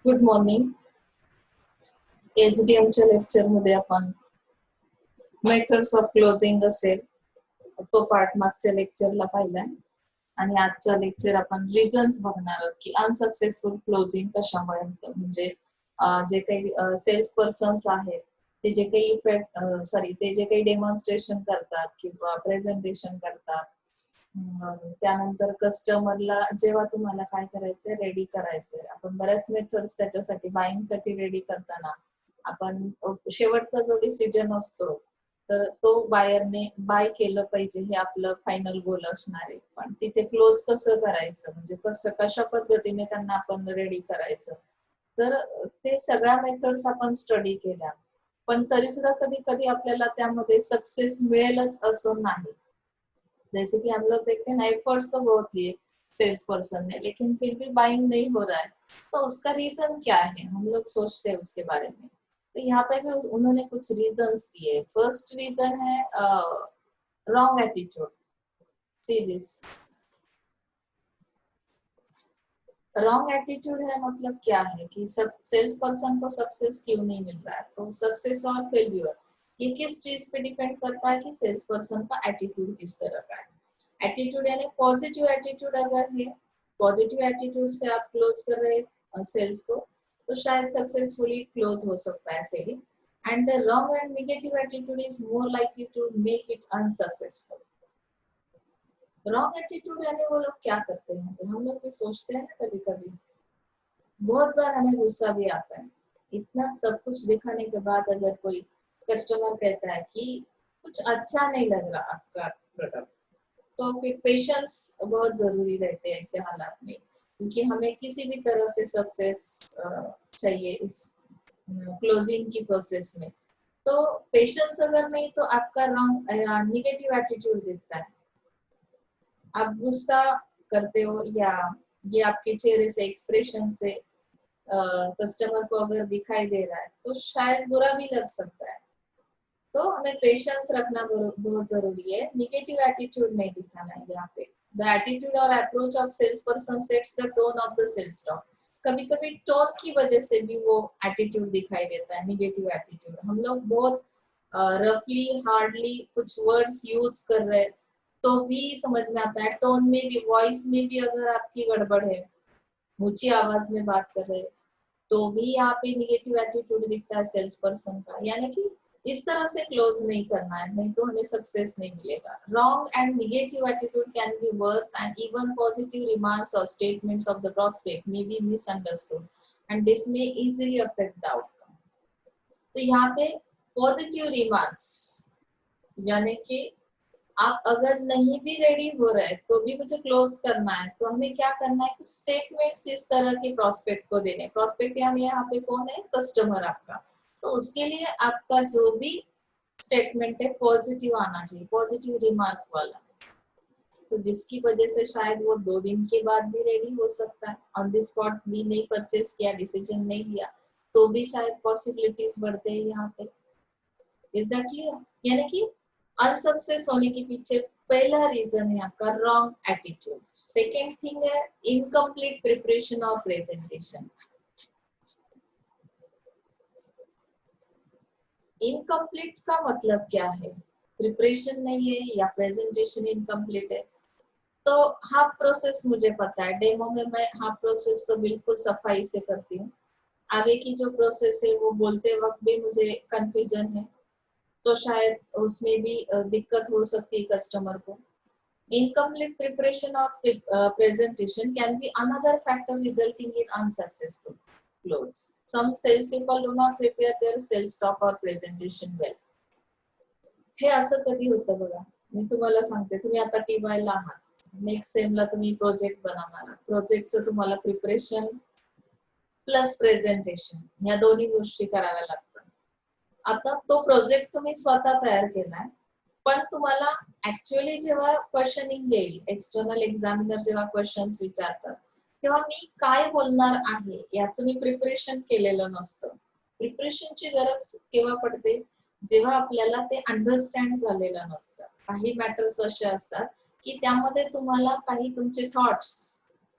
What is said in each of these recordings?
Good morning. एसडीएमच्या lecture मध्ये आपण methods of closing असेल तो पार्ट मागच्या लेक्चरला पाहिलाय आणि आजच्या लेक्चर आपण रिझन्स बघणार आहोत की अनसक्सेसफुल क्लोजिंग कशामुळे होतं. म्हणजे जे काही सेल्स पर्सन्स आहेत ते जे काही ते जे काही डेमॉन्स्ट्रेशन करतात किंवा प्रेझेंटेशन करतात, त्यानंतर कस्टमरला जेव्हा तुम्हाला काय करायचंय, रेडी करायचंय. आपण बऱ्याच मेथड्स त्याच्यासाठी बाईंग साठी रेडी करताना आपण शेवटचा जो डिसिजन असतो तर तो बायरने बाय केलं पाहिजे हे आपलं फायनल गोल असणार आहे. पण तिथे क्लोज कसं करायचं, म्हणजे कशा पद्धतीने त्यांना आपण रेडी करायचं, तर ते सगळ्या मेथड्स आपण स्टडी केल्या. पण तरी सुद्धा कधी कधी आपल्याला त्यामध्ये सक्सेस मिळेलच असं नाही. जैसे कि हम लोग देखते हैं ना, एफर्ट्स तो बहुत लिए सेल्स पर्सन ने, लेकिन फिर भी बाइंग नहीं हो रहा है, तो उसका रीजन क्या है, हम लोग सोचते हैं उसके बारे में. तो यहाँ पे भी उन्होंने कुछ रीजंस दिए. फर्स्ट रीजन है wrong attitude. See this wrong attitude है, मतलब क्या है कि सब सेल्स पर्सन को सक्सेस क्यों नहीं मिल रहा है. तो सक्सेस और फेल्यूर ये किस चीज पे डिपेंड करता है कि सेल्स पर्सन का एटीट्यूड किस तरह का है. एटीट्यूड यानी पॉजिटिव एटीट्यूड अगर है, पॉजिटिव एटीट्यूड से आप क्लोज कर रहे हैं सेल्स को, तो शायद सक्सेसफुली क्लोज हो सकता है selling. And the wrong and negative attitude is more likely to make it unsuccessful. Wrong attitude यानी वो लोग क्या करते हैं, तो हम लोग भी सोचते हैं ना, कभी कभी बहुत बार हमें गुस्सा भी आता है. इतना सब कुछ दिखाने के बाद अगर कोई कस्टमर कहता है कि कुछ अच्छा नहीं लग रहा आपका प्रोडक्ट, तो फिर पेशेंस बहुत जरूरी रहते हैं ऐसे हालात में, क्योंकि हमें किसी भी तरह से सक्सेस चाहिए इस क्लोजिंग की प्रोसेस में. तो पेशेंस अगर नहीं तो आपका रॉन्ग निगेटिव एटीट्यूड दिखता है. आप गुस्सा करते हो या ये आपके चेहरे से, एक्सप्रेशन से कस्टमर को अगर दिखाई दे रहा है तो शायद बुरा भी लग सकता है. तो हमें पेशेंस रखना बहुत जरूरी है. निगेटिव एटीट्यूड नहीं दिखाना है यहाँ पे. द एटीट्यूड और approach of sales person sets the tone of the sales talk. कभी कभी टोन की वजह से भी वो एटीट्यूड दिखाई देता है, निगेटिव एटीट्यूड. हम लोग बहुत रफली हार्डली कुछ वर्ड्स यूज कर रहे हैं तो भी समझ में आता है. टोन में भी, वॉइस में भी अगर आपकी गड़बड़ है, ऊंची आवाज में बात कर रहे हैं, तो भी यहाँ पे निगेटिव एटीट्यूड दिखता है सेल्स पर्सन का. यानी कि इस तरह से क्लोज नहीं करना है, नहीं तो हमें सक्सेस नहीं मिलेगा. Wrong and negative attitude can be worse and even positive remarks और statements of the prospect may be misunderstood and this may easily affect the outcome. तो यहाँ पे पॉजिटिव रिमार्क्स यानी कि आप अगर नहीं भी रेडी हो रहे तो भी मुझे क्लोज करना है, तो हमें क्या करना है, कुछ स्टेटमेंट्स इस तरह के प्रोस्पेक्ट को देने. प्रोस्पेक्ट यहाँ पे कौन है, कस्टमर आपका. तो उसके लिए आपका जो भी स्टेटमेंट है पॉजिटिव आना चाहिए, पॉजिटिव रिमार्क वाला. तो जिसकी वजह से शायद वो 2 दिन के बाद भी रेडी हो सकता है. ऑन द स्पॉट भी नहीं परचेस किया, डिसीजन नहीं लिया, तो भी शायद पॉसिबिलिटीज बढ़ते हैं यहाँ पे. Is that clear. यानी कि अनसक्सेस होने के पीछे पहला रीजन है आपका रॉन्ग एटीट्यूड. सेकेंड थिंग है इनकम्प्लीट प्रिपरेशन और प्रेजेंटेशन. इनकम्प्लीट का मतलब क्या है, प्रिपरेशन नहीं है या प्रेजेंटेशन इनकम्प्लीट है. तो हाफ प्रोसेस मुझे पता है, डेमो में मैं हाफ प्रोसेस तो बिल्कुल सफाई से करती हूँ. आगे की जो प्रोसेस है वो बोलते वक्त भी मुझे कंफ्यूजन है, तो शायद उसमें भी दिक्कत हो सकती है कस्टमर को. Incomplete preparation or presentation can be another factor resulting in unsuccessful close. Some salespeople do not prepare their sales talk or presentation well. हे असं कधी होतं बघा. मी तुम्हाला सांगते, तुम्ही आता TY ला आहात, नेक्स्ट सेमला तुम्ही प्रोजेक्ट बनवणार आहात. प्रोजेक्टचं तुम्हाला प्रिपरेशन प्लस प्रेझेंटेशन या दोन्ही गोष्टी कराव्या लागतात. आता तो प्रोजेक्ट तुम्ही स्वतः तयार केलाय, पण तुम्हाला ऍक्च्युअली जेव्हा क्वेश्चनिंग येईल, एक्सटर्नल एक्झामिनर जेव्हा क्वेश्चन्स विचारतात, तेव्हा मी काय बोलणार आहे याचं मी प्रिपरेशन केलेलं नसतं. प्रिपरेशनची गरज केव्हा पडते, जेव्हा आपल्याला ते अंडरस्टँड झालेलं नसतं. काही मॅटर्स असे असतात की त्यामध्ये तुम्हाला काही तुमचे थॉट्स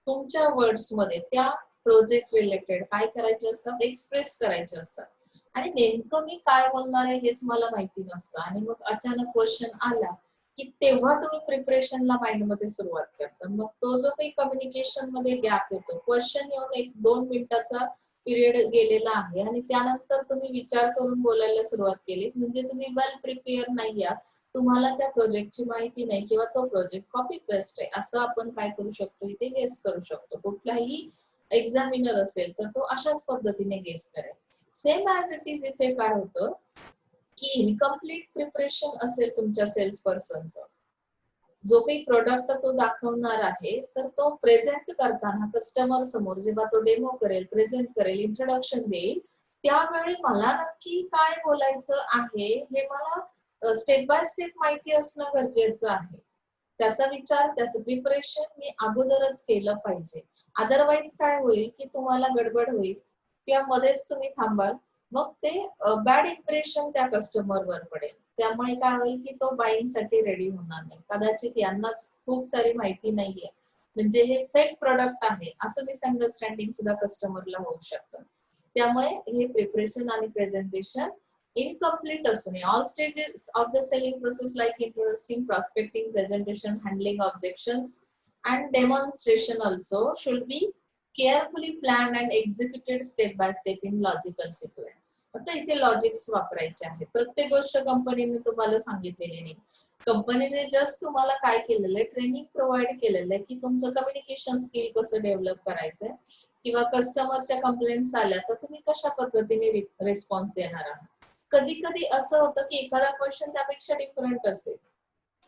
तुमच्या वर्ड्स मध्ये त्या प्रोजेक्ट रिलेटेड काय करायचे असतात, एक्सप्रेस करायचे असतात आणि नेमकं मी काय बोलणार आहे हेच मला माहिती नसतं आणि मग अचानक क्वेश्चन आला की तेव्हा तुम्ही प्रिपरेशनला माइंड मध्ये सुरुवात करता. मग तो जो काही कम्युनिकेशन मध्ये गॅप येतो, क्वेश्चन येऊन 1-2 मिनिटाचा पिरियड गेलेला आहे आणि त्यानंतर तुम्ही विचार करून बोलायला सुरुवात केली म्हणजे तुम्ही वेल प्रिपेअर नाही आहात, तुम्हाला त्या प्रोजेक्टची माहिती नाही किंवा तो प्रोजेक्ट कॉपी पेस्ट आहे असं आपण काय करू शकतो, इथे गेस करू शकतो. कुठलाही एक्झामिनर असेल तर तो अशाच पद्धतीने गेस करेल. सेम ॲज इट इज इथे काय होतं की इनकम्प्लीट प्रिपरेशन असेल तुमच्या सेल्स पर्सनचं, जो काही प्रोडक्ट तो दाखवणार आहे तर तो प्रेझेंट करताना कस्टमर समोर जेव्हा तो डेमो करेल, प्रेझेंट करेल, इंट्रोडक्शन देईल, त्यावेळी मला नक्की काय बोलायचं आहे हे मला स्टेप बाय स्टेप माहिती असणं गरजेचं आहे. त्याचा विचार, त्याचं प्रिपरेशन मी अगोदरच केलं पाहिजे. अदरवाईज काय होईल की तुम्हाला गडबड होईल किंवा मध्येच तुम्ही थांबाल, मग ते बॅड इम्प्रेशन त्या कस्टमरवर पडेल. त्यामुळे काय होईल की तो बाईंग साठी रेडी होणार नाही. कदाचित यांनाच खूप सारी माहिती नाहीये, म्हणजे हे फेक प्रोडक्ट आहे असं मिसअंडरस्टँडिंग सुद्धा कस्टमरला होऊ शकतं. त्यामुळे हे प्रिपरेशन आणि प्रेझेंटेशन इनकम्प्लीट असू नये. All stages of the selling process like introducing, prospecting, presentation, handling objections and demonstration also should be carefully planned and executed step by step in logical sequence. आता इथे लॉजिक्स वापरायचे आहेत. प्रत्येक गोष्ट कंपनीने तुम्हाला सांगितलेली नाही. कंपनीने जस्ट तुम्हाला काय केलेलं आहे, ट्रेनिंग प्रोव्हाइड केलेलं आहे की तुमचं कम्युनिकेशन स्किल कसं डेव्हलप करायचंय किंवा कस्टमरच्या कंप्लेंट्स आल्या तर तुम्ही कशा पद्धतीने रिस्पॉन्स देणार आहात. कधी कधी असं होतं की एखादा क्वेश्चन त्यापेक्षा डिफरंट असेल,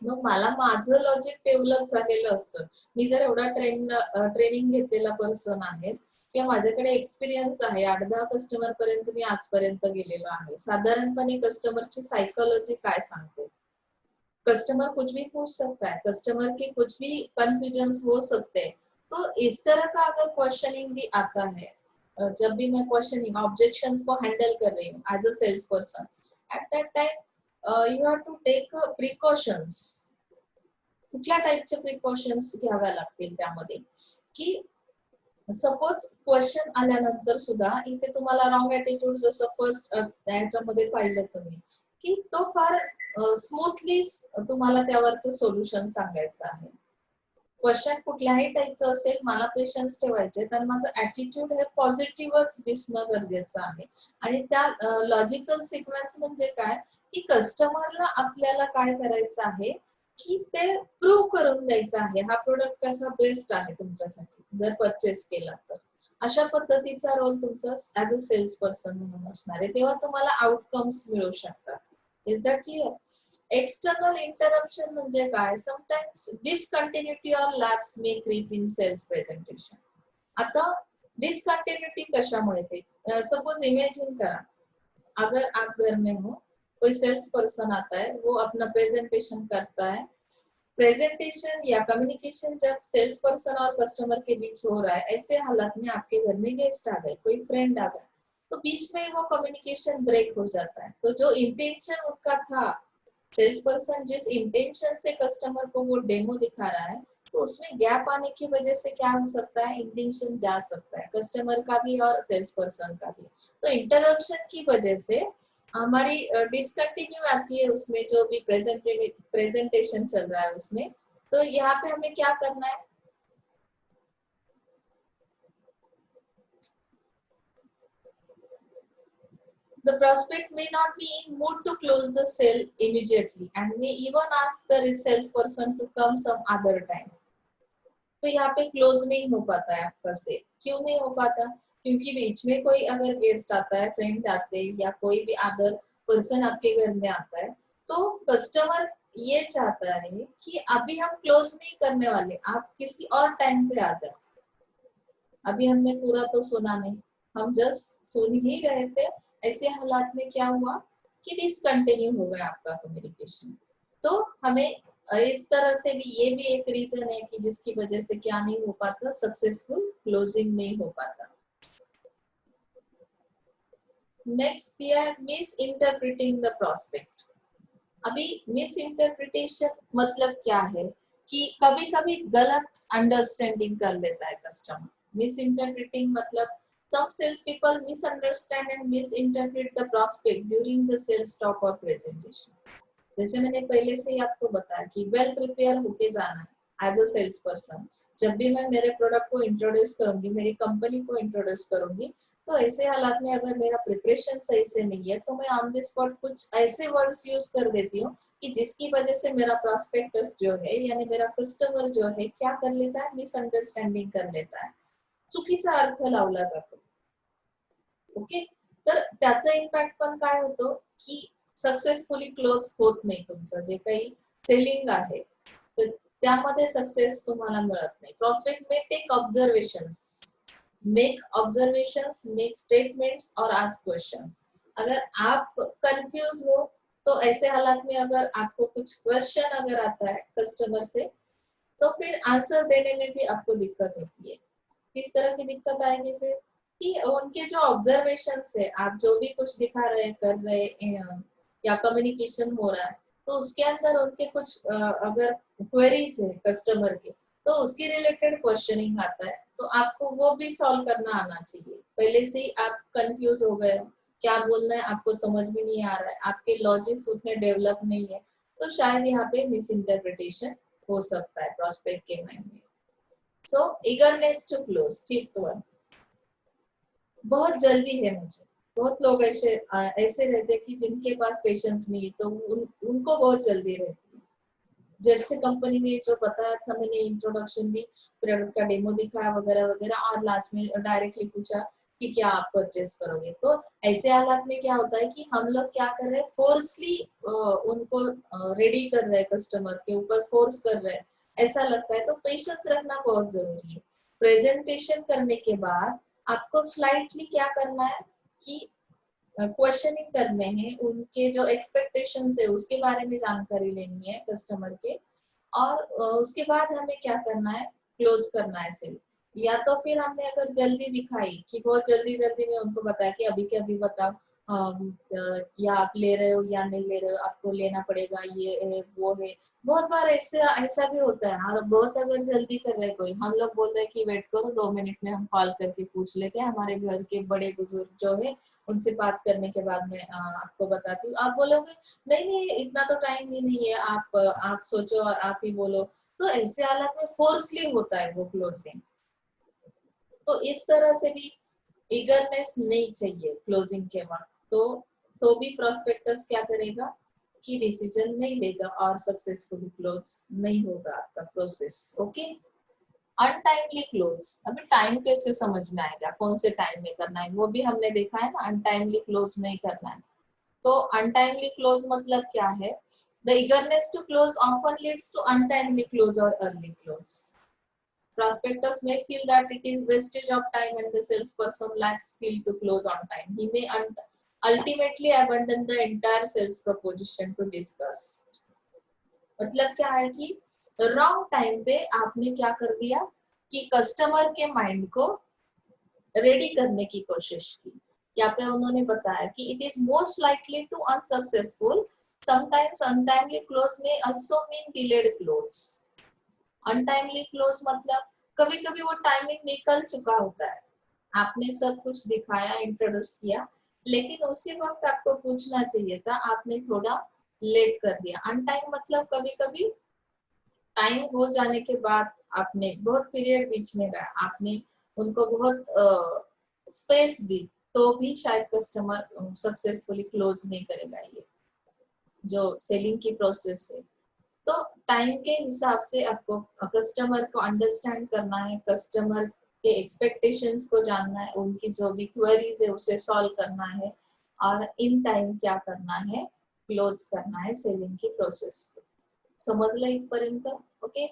मग मला माझं लॉजिक डेव्हलप झालेलं असतं. मी जर एवढा ट्रेनिंग घेतलेला पर्सन आहे किंवा माझ्याकडे एक्सपिरियन्स आहे, 8-10 कस्टमर पर्यंत मी आजपर्यंत गेलेलो आहे. साधारणपणे कस्टमरची सायकोलॉजी काय सांगते, कस्टमर कुछ भी पूछ सकता है, कस्टमर के कुछ भी कंफ्यूजन हो सकते हैं. तो इस तरह का अगर क्वेश्चनिंग भी आता है, जब भी मैं क्वेश्चनिंग ऑब्जेक्शंस को हैंडल कर रही हूँ as a sales person, at that time you have to take precautions. कुठल्या टाइपचे प्रिकॉशन्स घ्याव्या लागतील त्यामध्ये की सपोज क्वेश्चन आल्यानंतर सुद्धा इथे तुम्हाला रॉंग ऍटिट्यूड जसं फर्स्ट त्याच्यामध्ये पाहिलं तुम्ही की तो फार स्मूथली तुम्हाला त्यावरचं सोल्युशन सांगायचं आहे. क्वेश्चन कुठल्याही टाइपचं असेल, मला पेशन्स ठेवायचे तर माझं ऍटिट्यूड हे पॉझिटिव्हच दिसणं गरजेचं आहे. आणि त्या लॉजिकल सिक्वेन्स म्हणजे काय की कस्टमरला आपल्याला काय करायचं आहे की ते प्रूव्ह करून द्यायचं आहे हा प्रोडक्ट कसा बेस्ट आहे तुमच्यासाठी जर परचेस केला तर. अशा पद्धतीचा रोल तुमचा ऍज अ सेल्स पर्सन म्हणून असणार आहे, तेव्हा तुम्हाला आउटकम्स मिळू शकतात. Is that clear? External interruption म्हणजे काय, समटाइम्स डिसकंटिन्युटी और lapse may creep in sales presentation. आता डिसकंटिन्युटी कशामुळे ते, सपोज इमेजिन करा, अगर आप घर में हो, कोई सेल्स पर्सन आता है, वो अपना प्रेजेंटेशन करता है, प्रेजेंटेशन या कम्युनिकेशन जब सेल्स पर्सन और कस्टमर के बीच हो रहा है, ऐसे हालात में आपके घर में गेस्ट आ गए, कोई फ्रेंड आ गया, तो बीच में वो कम्युनिकेशन ब्रेक हो जाता है. तो जो इंटेंशन उनका था, सेल्स पर्सन जिस इंटेंशन से कस्टमर को वो डेमो दिखा रहा है, तो उसमें गैप आने की वजह से क्या हो सकता है, इंटेंशन जा सकता है कस्टमर का भी और सेल्स पर्सन का भी. तो इंटरप्शन की वजह से हमारी डिसकंटिन्यू आती है उसमें, जो भी प्रेजेंटेशन चल रहा है उसमें. तो यहाँ पे हमें क्या करना है, the prospect may not be in mood to close the sale immediately and may even ask the salesperson to come some other time. तो यहाँ पे क्लोज नहीं हो पाता है आपका सेल. क्यों नहीं हो पाता, क्योंकि बीच में कोई अगर गेस्ट आता है, फ्रेंड आते हैं या कोई भी अदर पर्सन आपके घर में आता है, तो कस्टमर ये चाहता है कि अभी हम क्लोज नहीं करने वाले, आप किसी और टाइम पे आ जाओ. अभी हमने पूरा तो सुना नहीं, हम जस्ट सुन ही रहे थे. ऐसे हालात में क्या हुआ कि डिसकंटिन्यू हो गया आपका कम्युनिकेशन. तो हमें इस तरह से भी ये भी एक रीजन है कि जिसकी वजह से क्या नहीं हो पाता, सक्सेसफुल क्लोजिंग नहीं हो पाता. नेक्स्ट दिया है मिस इंटरप्रिटिंग द प्रोस्पेक्ट. अभी मिस इंटरप्रिटेशन मतलब क्या है कि कभी कभी गलत अंडरस्टैंडिंग कर लेता है कस्टमर. मिसइंटरप्रेटिंग मतलब some sales people misunderstand and misinterpret the prospect during the sales talk or presentation. जैसे मैंने पहले से ही आपको बताया कि वेल प्रिपेयर होके जाना है एज अ सेल्स पर्सन। जब भी मैं मेरे प्रोडक्ट को इंट्रोड्यूस करूंगी, मेरी कंपनी को इंट्रोड्यूस करूंगी, तो ऐसे हालात में अगर मेरा प्रिपरेशन सही से नहीं है तो मैं ऑन द स्पॉट कुछ ऐसे वर्ड्स यूज कर देती हूँ कि जिसकी वजह से मेरा प्रॉस्पेक्टस जो है यानी मेरा कस्टमर जो है क्या कर लेता है, मिसअंडरस्टँडिंग कर लेता है, चुकीचा अर्थ लावला जातो। ओके, तर त्याचा इम्पॅक्ट पण काय होतो की सक्सेसफुली क्लोज होत नाही, तुमचं जे काही सेलिंग आहे तर त्यामध्ये सक्सेस तुम्हाला मिळत नाही। प्रॉस्पेक्ट में take observations, make observations, make statements और आस्क क्वेश्चंस। अगर आप कंफ्यूज हो तो ऐसे हालात में अगर आपको कुछ क्वेश्चन अगर आता है कस्टमर से तो फिर आंसर देने में भी आपको दिक्कत होती है। किस तरह की दिक्कत आएगी फिर कि उनके जो ऑब्जर्वेशंस है, आप जो भी कुछ दिखा रहे कर रहे या कम्युनिकेशन हो रहा है तो उसके अंदर उनके कुछ अगर क्वेरीज है कस्टमर के तो उसके रिलेटेड क्वेश्चनिंग आता है तो आपको वो भी सॉल्व करना आना चाहिए। पहले से ही आप कंफ्यूज हो गए हो, क्या बोलना है आपको समझ में नहीं आ रहा है, आपके लॉजिक्स उतने डेवलप नहीं है, तो शायद यहाँ पे मिस इंटरप्रिटेशन हो सकता है प्रोस्पेक्ट के माइंड में। So eagerness to close, fifth one, बहुत जल्दी है मुझे। बहुत लोग ऐसे रहते हैं कि जिनके पास पेशेंस नहीं है तो उनको बहुत जल्दी रहती है। जेड से कंपनी ने जो बताया था, मैंने इंट्रोडक्शन दी, प्रोडक्ट का डेमो दिखाया वगैरह वगैरह और लास्ट में डायरेक्टली पूछा कि क्या आप परचेस करोगे। तो ऐसे हालात में क्या होता है कि हम लोग क्या कर रहे हैं, फोर्सली उनको रेडी कर रहे हैं, कस्टमर के ऊपर फोर्स कर रहे हैं, ऐसा लगता है। तो पेशेंस रखना बहुत जरूरी है। प्रेजेंटेशन करने के बाद आपको स्लाइटली क्या करना है कि क्वेश्चनिंग करने हैं, उनके जो एक्सपेक्टेशंस है उसके बारे में जानकारी लेनी है कस्टमर के, और उसके बाद हमें क्या करना है, क्लोज करना है सेल। या तो फिर हमने अगर जल्दी दिखाई कि बहुत जल्दी जल्दी में उनको बताया कि अभी के अभी बताओ या आप ले रहे हो या नहीं ले रहे हो, आपको लेना पड़ेगा, ये है वो है। बहुत बार ऐसा भी होता है। और बहुत अगर जल्दी कर रहे कोई, हम लोग बोल रहे हैं कि वेट करो 2 मिनट में हम कॉल करके पूछ लेते हैं, हमारे घर के बड़े बुजुर्ग जो है उनसे बात करने के बाद में आपको बताती हूँ। आप बोलोगे नहीं नहीं इतना तो टाइम ही नहीं है, आप सोचो और आप ही बोलो। तो ऐसे हालात में फोर्सली होता है वो क्लोजिंग। तो इस तरह से भी ईगरनेस नहीं चाहिए क्लोजिंग के वक्त। तो भी प्रोस्पेक्टस क्या करेगा कि डिसीजन नहीं लेगा और सक्सेसफुली क्लोज नहीं होगा आपका प्रोसेस। ओके, अनटाइमली क्लोज, अभी टाइम कैसे समझ में आएगा, कौन से टाइम में करना है वो भी हमने देखा है ना। अनटाइमली क्लोज नहीं करना है। तो अनटाइमली क्लोज मतलब क्या है, the eagerness to close often leads to untimely close और early close. Prospectors may feel that it is wastage of time and the salesperson lacks skill to close on time. He may ultimately abandon the entire sales proposition to discuss. मतलब क्या है कि wrong time पे आपने क्या कर दिया कि कस्टमर के माइंड को रेडी करने की कोशिश की। यहाँ पे उन्होंने बताया कि it is most likely to unsuccessful, sometimes untimely close में also mean delayed close. Untimely close मतलब कभी कभी वो टाइमिंग निकल चुका होता है, आपने सब कुछ दिखाया, इंट्रोड्यूस किया, लेकिन उसी वक्त आपको पूछना चाहिए था, आपने थोड़ा लेट कर दिया। अनटाइम मतलब कभी कभी टाइम हो जाने के बाद आपने बहुत पीरियड बीच में गया, आपने उनको बहुत स्पेस दी तो भी शायद कस्टमर सक्सेसफुली क्लोज नहीं करेगा। ये जो सेलिंग की प्रोसेस है, तो टाइम के हिसाब से आपको कस्टमर को अंडरस्टैंड करना है, कस्टमर के एक्सपेक्टेशंस को जानना है, उनकी जो भी क्वेरीज है उसे सॉल्व करना है, और इन टाइम क्या करना है, क्लोज करना है सेलिंग की प्रोसेस को। समजलं इथपर्यंत? ओके।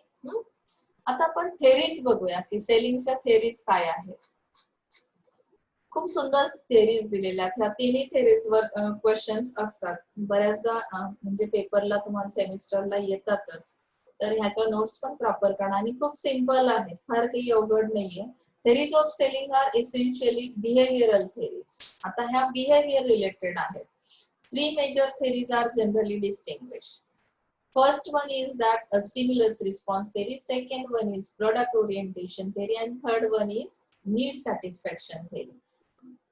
आता आपण थेरीज बघूया की सेलिंगच्या थेरीज काय आहेत। खूप सुंदर थेरीज दिलेल्या आहेत। ह्या तिन्ही थेरीजवर क्वेश्चन्स असतात बऱ्याचदा, म्हणजे पेपरला तुम्हाला सेमिस्टरला येतातच, तर ह्याच्या नोट्स पण प्रॉपर काढा आणि खूप सिंपल आहे, फार काही अवघड नाहीये। Theories of selling are essentially behavioural theories. आता ह्या बिहेवियर रिलेटेड आहेत। 3 major theories are generally distinguished. First one is that a stimulus response theory, second one is product orientation theory, and third one is need satisfaction theory.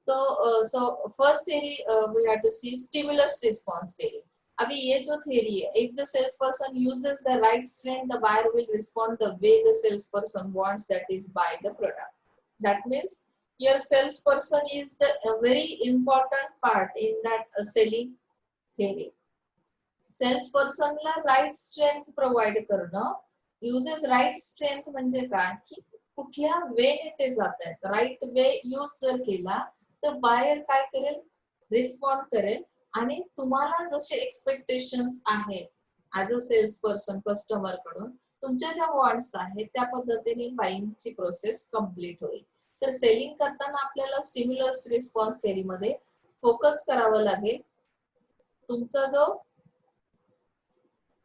so first theory we have to see stimulus response theory. अभी ये जो theory है, if the salesperson uses the right strength, the buyer will respond the way the salesperson wants, that is buy the product. That means your salesperson is the a very important part in that selling theory. salesperson La right strength provide करणं, uses right strength म्हणजे काय की कुठल्या वेने ते जात आहेत, right way use जर केला तर बायर काय करेल, रिस्पॉन्ड करेल आणि तुम्हाला जसे एक्सपेक्टेशन्स आहेत as a sales person customer कडून तुमच्या ज्या वॉन्ट्स आहेत त्या पद्धतीने बाईंगची प्रोसेस कंप्लीट होईल. तर सेलिंग करताना आपल्याला स्टिम्युलस रिस्पॉन्स थेअरी मध्ये फोकस करावं लागेल. तुमचा जो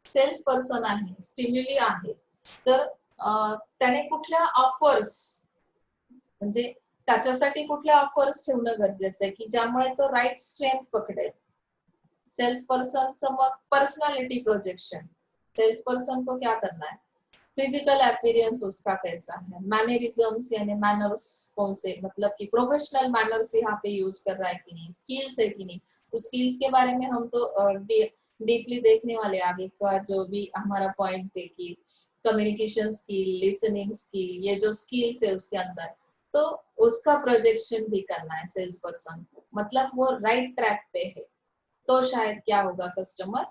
सेल्स पर्सन आहे, स्टिम्युली आहे, तर त्याने कुठल्या ऑफर्स म्हणजे त्याच्यासाठी कुठल्या ऑफर्स ठेवणं गरजेचं आहे की ज्यामुळे तो राईट स्ट्रेंथ पकडेल. सेल्स पर्सनचं मग पर्सनालिटी प्रोजेक्शन, सेल्स पर्सन को क्या करना है, फिजिकल अपीयरेंस उसका कैसा है, मैनरिज्म्स यानी मैनर्स कौन से, मतलब कि प्रोफेशनल मैनर्स यहाँ पे यूज कर रहा है कि नहीं, स्किल्स है कि नहीं. तो स्किल्स के बारे में हम तो डीपली देखने वाले आगे का जो भी हमारा पॉइंट है कि कम्युनिकेशन स्किल, लिसनिंग स्किल, ये जो स्किल्स है उसके अंदर, तो उसका प्रोजेक्शन भी करना है सेल्स पर्सन को, मतलब वो राइट ट्रैक पे है तो शायद क्या होगा, कस्टमर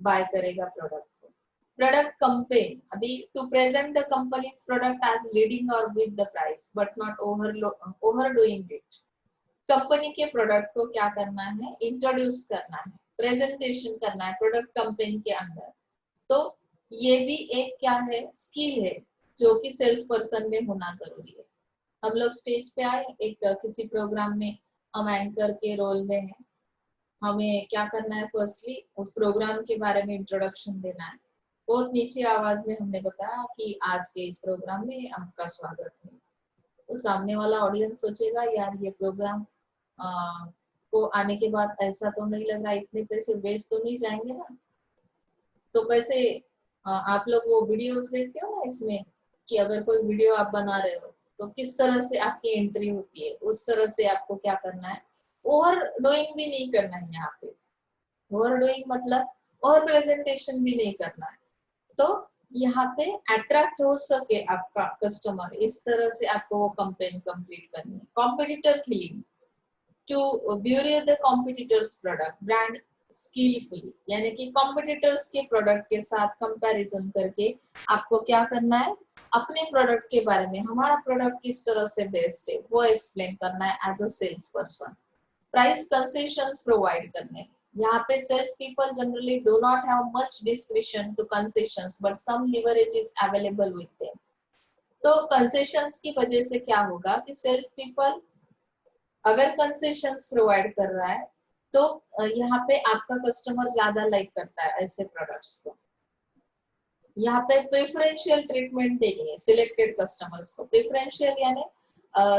बाय करेगा प्रोडक्ट को. प्रोडक्ट कंपेन, अभी to present the company's product as leading और with the price but not overdoing it. Company के प्रोडक्ट को क्या करना है, इंट्रोड्यूस करना है, प्रेजेंटेशन करना है प्रोडक्ट कंपेन के अंदर. तो ये भी एक क्या है, स्किल है जो कि सेल्स पर्सन में होना जरूरी है. हम लोग स्टेज पे आए, एक किसी प्रोग्राम में हम एंकर के रोल में हैं, हमें क्या करना है, फर्स्टली उस प्रोग्राम के बारे में इंट्रोडक्शन देना है. बहुत नीचे आवाज में हमने बताया कि आज के इस प्रोग्राम में आपका स्वागत है. तो सामने वाला ऑडियंस सोचेगा यार ये प्रोग्राम को आने के बाद ऐसा तो नहीं लग रहा इतने पैसे वेस्ट तो नहीं जाएंगे ना. तो कैसे आप लोग वो वीडियोस देखते हो ना इसमें कि अगर कोई वीडियो आप बना रहे हो तो किस तरह से आपकी एंट्री होती है, उस तरह से आपको क्या करना है, ओवर डूइंग भी नहीं करना है. यहाँ पे ओवर डूइंग मतलब ओवर प्रेजेंटेशन भी नहीं करना है. तो यहाँ पे अट्रैक्ट हो सके आपका कस्टमर, इस तरह से आपको वो कैंपेन कंप्लीट करनी है. Competitor killing, to bury the competitors product brand skilfully, यानी कि कॉम्पिटिटर्स के प्रोडक्ट के साथ कंपैरिजन करके आपको क्या करना है, अपने प्रोडक्ट के बारे में हमारा प्रोडक्ट किस तरह से बेस्ट है वो एक्सप्लेन करना है as a sales person. Price concessions provide करने, यहाँ पे sales people generally do not have much discretion to concessions but some leverage is available with them. तो कंसेशंस की वजह से क्या होगा कि सेल्स पीपल अगर कंसेशंस प्रोवाइड कर रहा है तो यहाँ पे आपका कस्टमर ज्यादा लाइक करता है ऐसे प्रोडक्ट्स को. यहाँ पे प्रेफरेंशियल ट्रीटमेंट देनी है सिलेक्टेड कस्टमर्स को. प्रेफरेंशियल यानी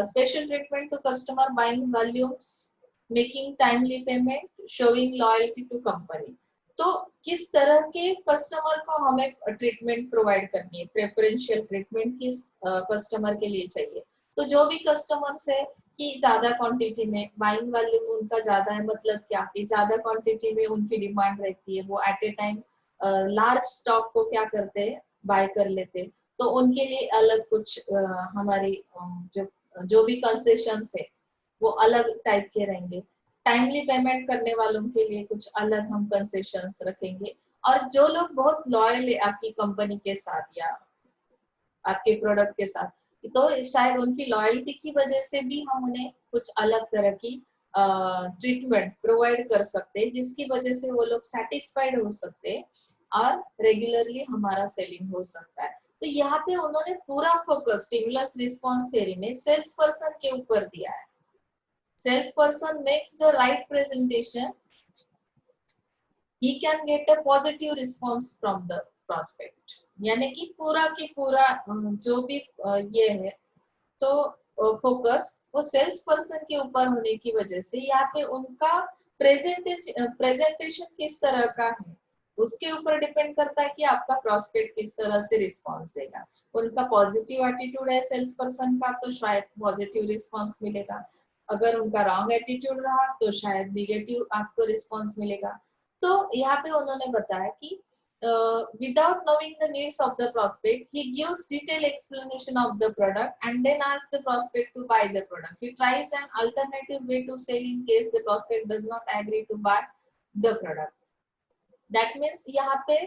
special treatment to customer buying volumes, making timely payment, showing loyalty to company. तो किस तरह के कस्टमर को हमें ट्रीटमेंट प्रोवाइड करनी है, प्रेफरेंशियल ट्रीटमेंट किस कस्टमर के लिए चाहिए. तो जो भी कस्टमर्स है कि ज्यादा क्वांटिटी में बाइंग वॉल्यूम उनका ज्यादा है, मतलब क्या कि ज्यादा क्वांटिटी में उनकी डिमांड रहती है, वो at a time large stock को क्या करते हैं, बाय कर लेते हैं. तो उनके लिए अलग कुछ हमारी जो भी कंसेशंस है वो अलग टाइप के रहेंगे. टाइमली पेमेंट करने वालों के लिए कुछ अलग हम कंसेशंस रखेंगे. और जो लोग बहुत लॉयल है आपकी कंपनी के साथ या आपके प्रोडक्ट के साथ, तो शायद उनकी लॉयल्टी की वजह से भी हम उन्हें कुछ अलग तरह की ट्रीटमेंट प्रोवाइड कर सकते हैं जिसकी वजह से वो लोग सेटिस्फाइड हो सकते हैं और रेगुलरली हमारा सेलिंग हो सकता है. तो यहाँ पे उन्होंने पूरा फोकस स्टिमुलस रिस्पॉन्स थ्योरी में सेल्स पर्सन के ऊपर दिया है. Sales person makes the right presentation, he can get a positive response from the prospect. यानी कि पूरा की पूरा जो भी ये है तो फोकस वो सेल्स पर्सन के ऊपर होने की वजह से यहाँ पे उनका प्रेजेंटेशन किस तरह का है, उसके ऊपर डिपेंड करता है कि आपका प्रोस्पेक्ट किस तरह से रिस्पॉन्स देगा। उनका पॉजिटिव एटीट्यूड है सेल्स पर्सन का तो शायद पॉजिटिव रिस्पॉन्स मिलेगा, अगर उनका रॉन्ग एटीट्यूड रहा तो शायद निगेटिव आपको रिस्पॉन्स मिलेगा। तो यहाँ पे उन्होंने बताया कि without knowing the needs of the prospect, he gives detailed explanation of the product and then asks the prospect to buy the product. He tries an alternative way to sell in case the prospect does not agree to buy the product. That means यहाँ पे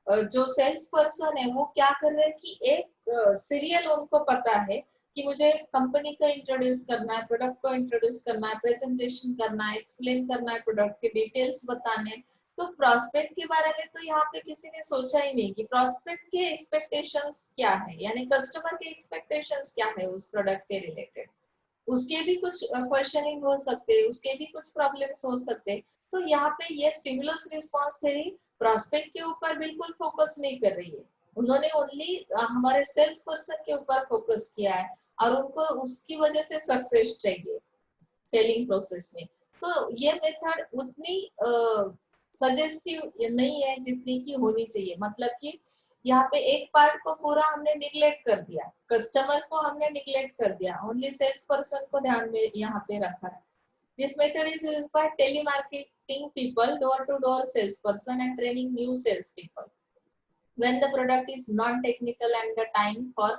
जो sales person है वो क्या कर रहे हैं कि एक सीरियल उनको पता है कि मुझे कंपनी को इंट्रोड्यूस करना है, प्रोडक्ट को इंट्रोड्यूस करना है, प्रेजेंटेशन करना है, एक्सप्लेन करना है, प्रोडक्ट के डिटेल्स बताने। तो प्रॉस्पेक्ट के बारे में तो यहाँ पे किसी ने सोचा ही नहीं कि प्रॉस्पेक्ट के एक्सपेक्टेशंस क्या है, यानी कस्टमर के एक्सपेक्टेशंस क्या है उस प्रोडक्ट के रिलेटेड। उसके भी कुछ क्वेश्चनिंग हो सकते हैं, उसके भी कुछ प्रॉब्लम्स हो सकते हैं। तो यहाँ पे ये स्टिमुलस रिस्पॉन्स थ्योरी प्रॉस्पेक्ट के ऊपर बिल्कुल फोकस नहीं कर रही है, उन्होंने ओनली हमारे सेल्स पर्सन के ऊपर फोकस किया है और उनको उसकी वजह से सक्सेस चाहिए सेलिंग प्रोसेस में। तो ये मेथड उतनी सजेस्टिव नहीं है जितनी की होनी चाहिए, मतलब कि यहाँ पे एक पार्ट को पूरा हमने निग्लेक्ट कर दिया, कस्टमर को हमने निग्लेक्ट कर दिया, ओनली सेल्स पर्सन को ध्यान में यहाँ पे रखा है। This method is used by telemarketing people, door-to-door salesperson, and training new salespeople. When the product is non-technical and the time for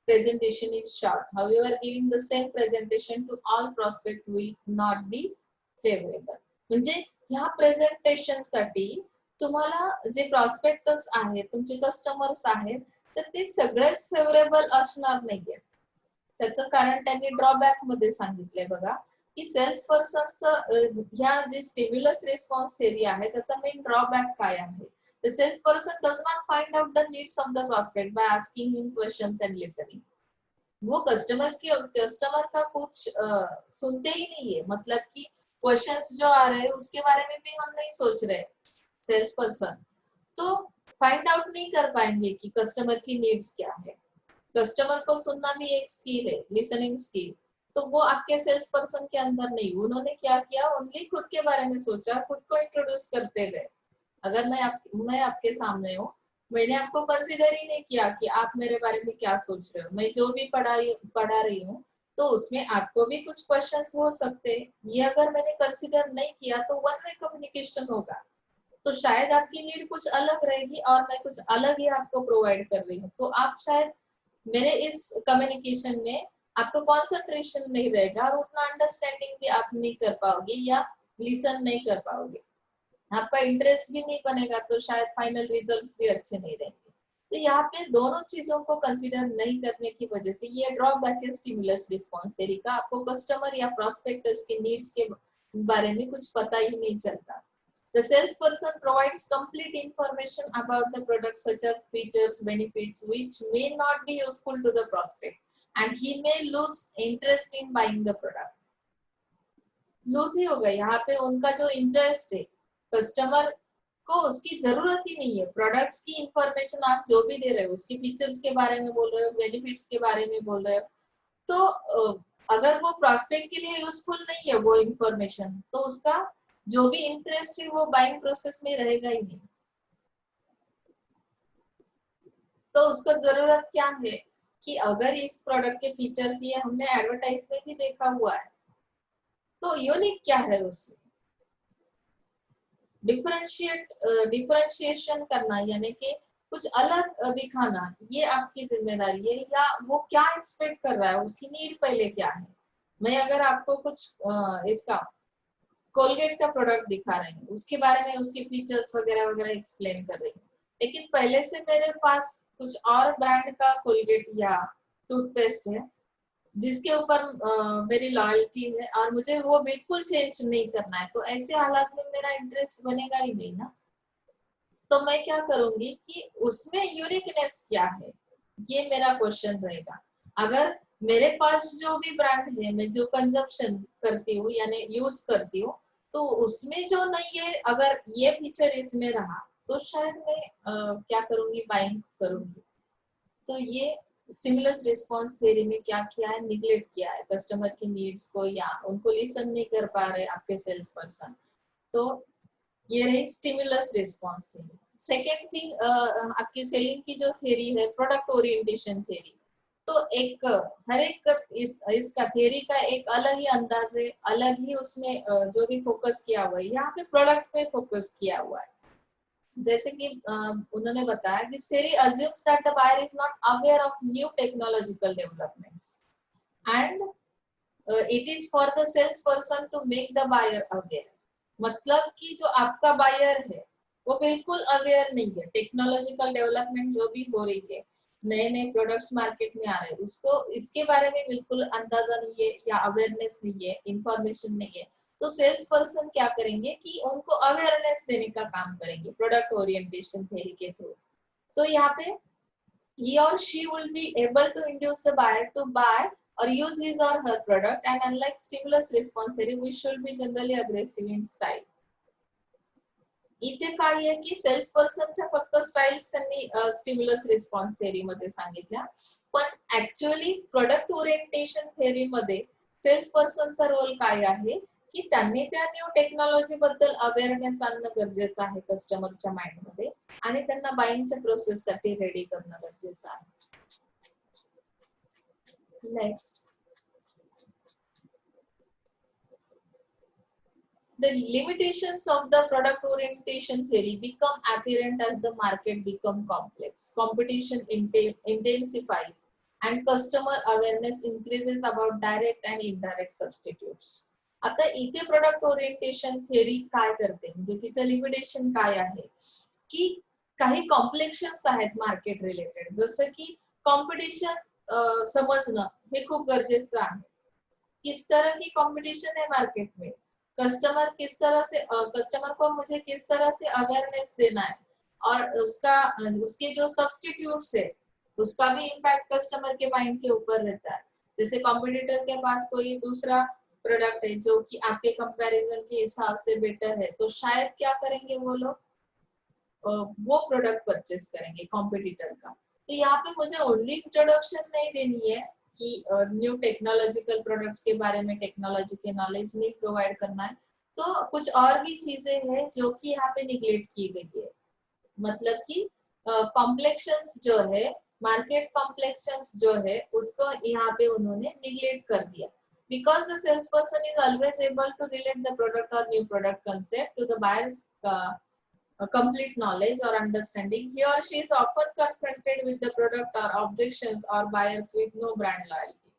presentation is short, however, giving the same presentation to all prospect will not be favorable. म्हणजे ह्या presentation साठी तुम्हाला जे प्रॉस्पेक्टर्स आहेत, तुमचे customers आहेत, तर ते सगळेच फेवरेबल असणार नाहीये। त्याचं कारण त्यांनी ड्रॉबॅक मध्ये सांगितलंय बघा, की सेल्स पर्सनचं ह्या जे स्टिम्युलस रिस्पॉन्स थेरी आहे त्याचा मेन ड्रॉबॅक काय आहे। The salesperson does not find out the needs of the prospect by asking him questions and listening. वो कस्टमर का कुछ सुनते ही नहीं है, मतलब कि क्वेश्चंस जो आ रहे हैं उसके बारे में भी हम नहीं सोच रहे सेल्स पर्सन, तो फाइंड आउट नहीं कर पाएंगे कि कस्टमर की नीड्स क्या है। कस्टमर को सुनना भी एक स्किल है, लिसनिंग स्किल, तो वो आपके सेल्स पर्सन के अंदर नहीं। उन्होंने क्या किया, ओनली खुद के बारे में सोचा, खुद को इंट्रोड्यूस करते गए। अगर मैं आपके सामने हूँ, मैंने आपको कंसीडर ही नहीं किया कि आप मेरे बारे में क्या सोच रहे हो। मैं जो भी पढ़ा रही हूँ तो उसमें आपको भी कुछ क्वेश्चंस हो सकते हैं, ये अगर मैंने कंसीडर नहीं किया तो वन वे कम्युनिकेशन होगा, तो शायद आपकी नीड कुछ अलग रहेगी और मैं कुछ अलग ही आपको प्रोवाइड कर रही हूँ। तो आप शायद मेरे इस कम्युनिकेशन में आपको कॉन्सेंट्रेशन नहीं रहेगा और उतना अंडरस्टैंडिंग भी आप नहीं कर पाओगे या लिसन नहीं कर पाओगे, आपका इंटरेस्ट भी नहीं बनेगा, तो शायद फाइनल रिजल्ट्स भी अच्छे नहीं रहेंगे। तो यहाँ पे दोनों चीजों को कंसीडर नहीं करने की वजह से ये ड्रॉबैक है स्टिमुलस रिस्पॉन्स थ्योरी का, आपको कस्टमर या प्रोस्पेक्टर्स के नीड्स के बारे में कुछ पता ही नहीं चलता। The salesperson provides complete information about the product such as features, benefits, which may not be useful to the prospect, and he may lose interest in buying the product. Lose ही होगा यहाँ पे, उनका जो इंटरेस्ट है, customer को उसकी जरूरत ही नहीं है। प्रोडक्ट्स की इंफॉर्मेशन आप जो भी दे रहे हो, उसके फीचर्स के बारे में बोल रहे हो, बेनिफिट्स के बारे में बोल रहे हो, तो अगर वो प्रॉस्पेक्ट के लिए यूजफुल नहीं है वो इंफॉर्मेशन, तो उसका जो भी इंटरेस्ट है वो बाइंग प्रोसेस में रहेगा ही नहीं। तो उसको जरूरत क्या है कि अगर इस प्रोडक्ट के फीचर्स ये हमने एडवर्टाइज में भी देखा हुआ है, तो यूनिक क्या है उसमें, डिफरेंशिएशन करना, यानी कि कुछ अलग दिखाना, ये आपकी जिम्मेदारी है। या वो क्या एक्सपेक्ट कर रहा है, उसकी नीड पहले क्या है। मैं अगर आपको कुछ इसका कोलगेट का प्रोडक्ट दिखा रही हूँ, उसके बारे में उसके फीचर्स वगैरह वगैरह एक्सप्लेन कर रही हूँ, लेकिन पहले से मेरे पास कुछ और ब्रांड का कोलगेट या टूथपेस्ट है जिसके ऊपर मेरी लॉयल्टी है और मुझे वो बिल्कुल चेंज नहीं करना है, तो ऐसे हालात में मेरा इंटरेस्ट बनेगा ही नहीं ना। तो मैं क्या करूंगी कि उसमें यूनिकनेस क्या है, ये मेरा क्वेश्चन रहेगा। अगर मेरे पास जो भी ब्रांड है, मैं जो कंजप्शन करती हूँ यानी यूज करती हूँ, तो उसमें जो नहीं है, अगर ये फीचर इसमें रहा तो शायद मैं क्या करूंगी, बाइंग करूंगी। तो ये स्टिमुलस रिस्पॉन्स थ्योरी में क्या किया है, निग्लेक्ट किया है कस्टमर की नीड्स को, या उनको लिसन नहीं कर पा रहे आपके सेल्स पर्सन। तो ये रही stimulus response theory. Second thing, आपकी सेलिंग की जो थ्योरी है प्रोडक्ट ओरिएंटेशन थ्योरी, तो एक हर एक इसका थ्योरी का एक अलग ही अंदाज है, अलग ही उसमें जो भी फोकस किया हुआ है, यहाँ पे प्रोडक्ट पे फोकस किया हुआ है। जैसे कि उन्होंने बताया कि सेरी assumes that the buyer is not aware of new technological developments and it is for the sales person to make the buyer aware। मतलब कि जो आपका बायर है वो बिल्कुल अवेयर नहीं है, टेक्नोलॉजिकल डेवलपमेंट जो भी हो रही है, नए नए प्रोडक्ट्स मार्केट में आ रहे हैं, उसको इसके बारे में बिल्कुल अंदाजा नहीं है या अवेयरनेस नहीं है, इंफॉर्मेशन नहीं है। तो सेल्स पर्सन क्या करेंगे कि उनको अवेयरनेस देने का काम करेंगे प्रोडक्ट ओरिएंटेशन थ्योरी के थ्रू। तो यहाँ पे he or she will be able to induce the buyer to buy or use his or her product, and unlike stimulus response theory which should be generally aggressive in style। इथे काय आहे की sales पर्सनच्या फक्त styles त्यांनी stimulus response theory मध्ये सांगितल्या, पण actually product orientation theory मध्ये सेल्स पर्सनचा रोल काय आहे की त्यांनी त्या न्यू टेक्नॉलॉजी बद्दल अवेअरनेस आणणं गरजेचं आहे कस्टमरच्या माइंड मध्ये, आणि त्यांना बाईंगच्या प्रोसेस साठी रेडी करणं गरजेचं आहे। Next, the limitations of the product orientation theory become apparent as the market become complex, competition intensifies, and customer awareness increases about direct and indirect substitutes। आता इथे प्रोडक्ट ओरिएंटेशन थेअरी काय करते, म्हणजे तिचं लिमिटेशन काय आहे की काही कॉम्प्लेक्शन्स आहेत मार्केट रिलेटेड, जसं की कॉम्पिटिशन समजणं हे खूप गरजेचं आहे। किस तरह की कंपटीशन है मार्केट में, कस्टमर किस तरह से कस्टमर को मुझे किस तरह से अवेयरनेस देना है, और उसका उसके जो सब्स्टिट्यूट्स है उसका भी इम्पैक्ट कस्टमर के माइंड के ऊपर रहता है। जैसे कॉम्पिटिटर के पास कोई दूसरा प्रोडक्ट है जो कि आपके कंपैरिजन के हिसाब से बेटर है, तो शायद क्या करेंगे वो लोग, वो प्रोडक्ट परचेस करेंगे कॉम्पिटिटर का। तो यहाँ पे मुझे ओनली इंट्रोडक्शन नहीं देनी है कि न्यू टेक्नोलॉजिकल प्रोडक्ट्स के बारे में टेक्नोलॉजी के नॉलेज नहीं प्रोवाइड करना है, तो कुछ और भी चीजें हैं जो कि यहाँ पे निगलेक्ट की गई है। मतलब कि कॉम्प्लेक्शंस जो है, मार्केट कॉम्प्लेक्शंस जो है उसको यहाँ पे उन्होंने निगलेक्ट कर दिया। Because the salesperson is always able to relate the product or new product concept to the buyer's complete knowledge or understanding, he or she is often confronted with the product or objections or buyers with no brand loyalty।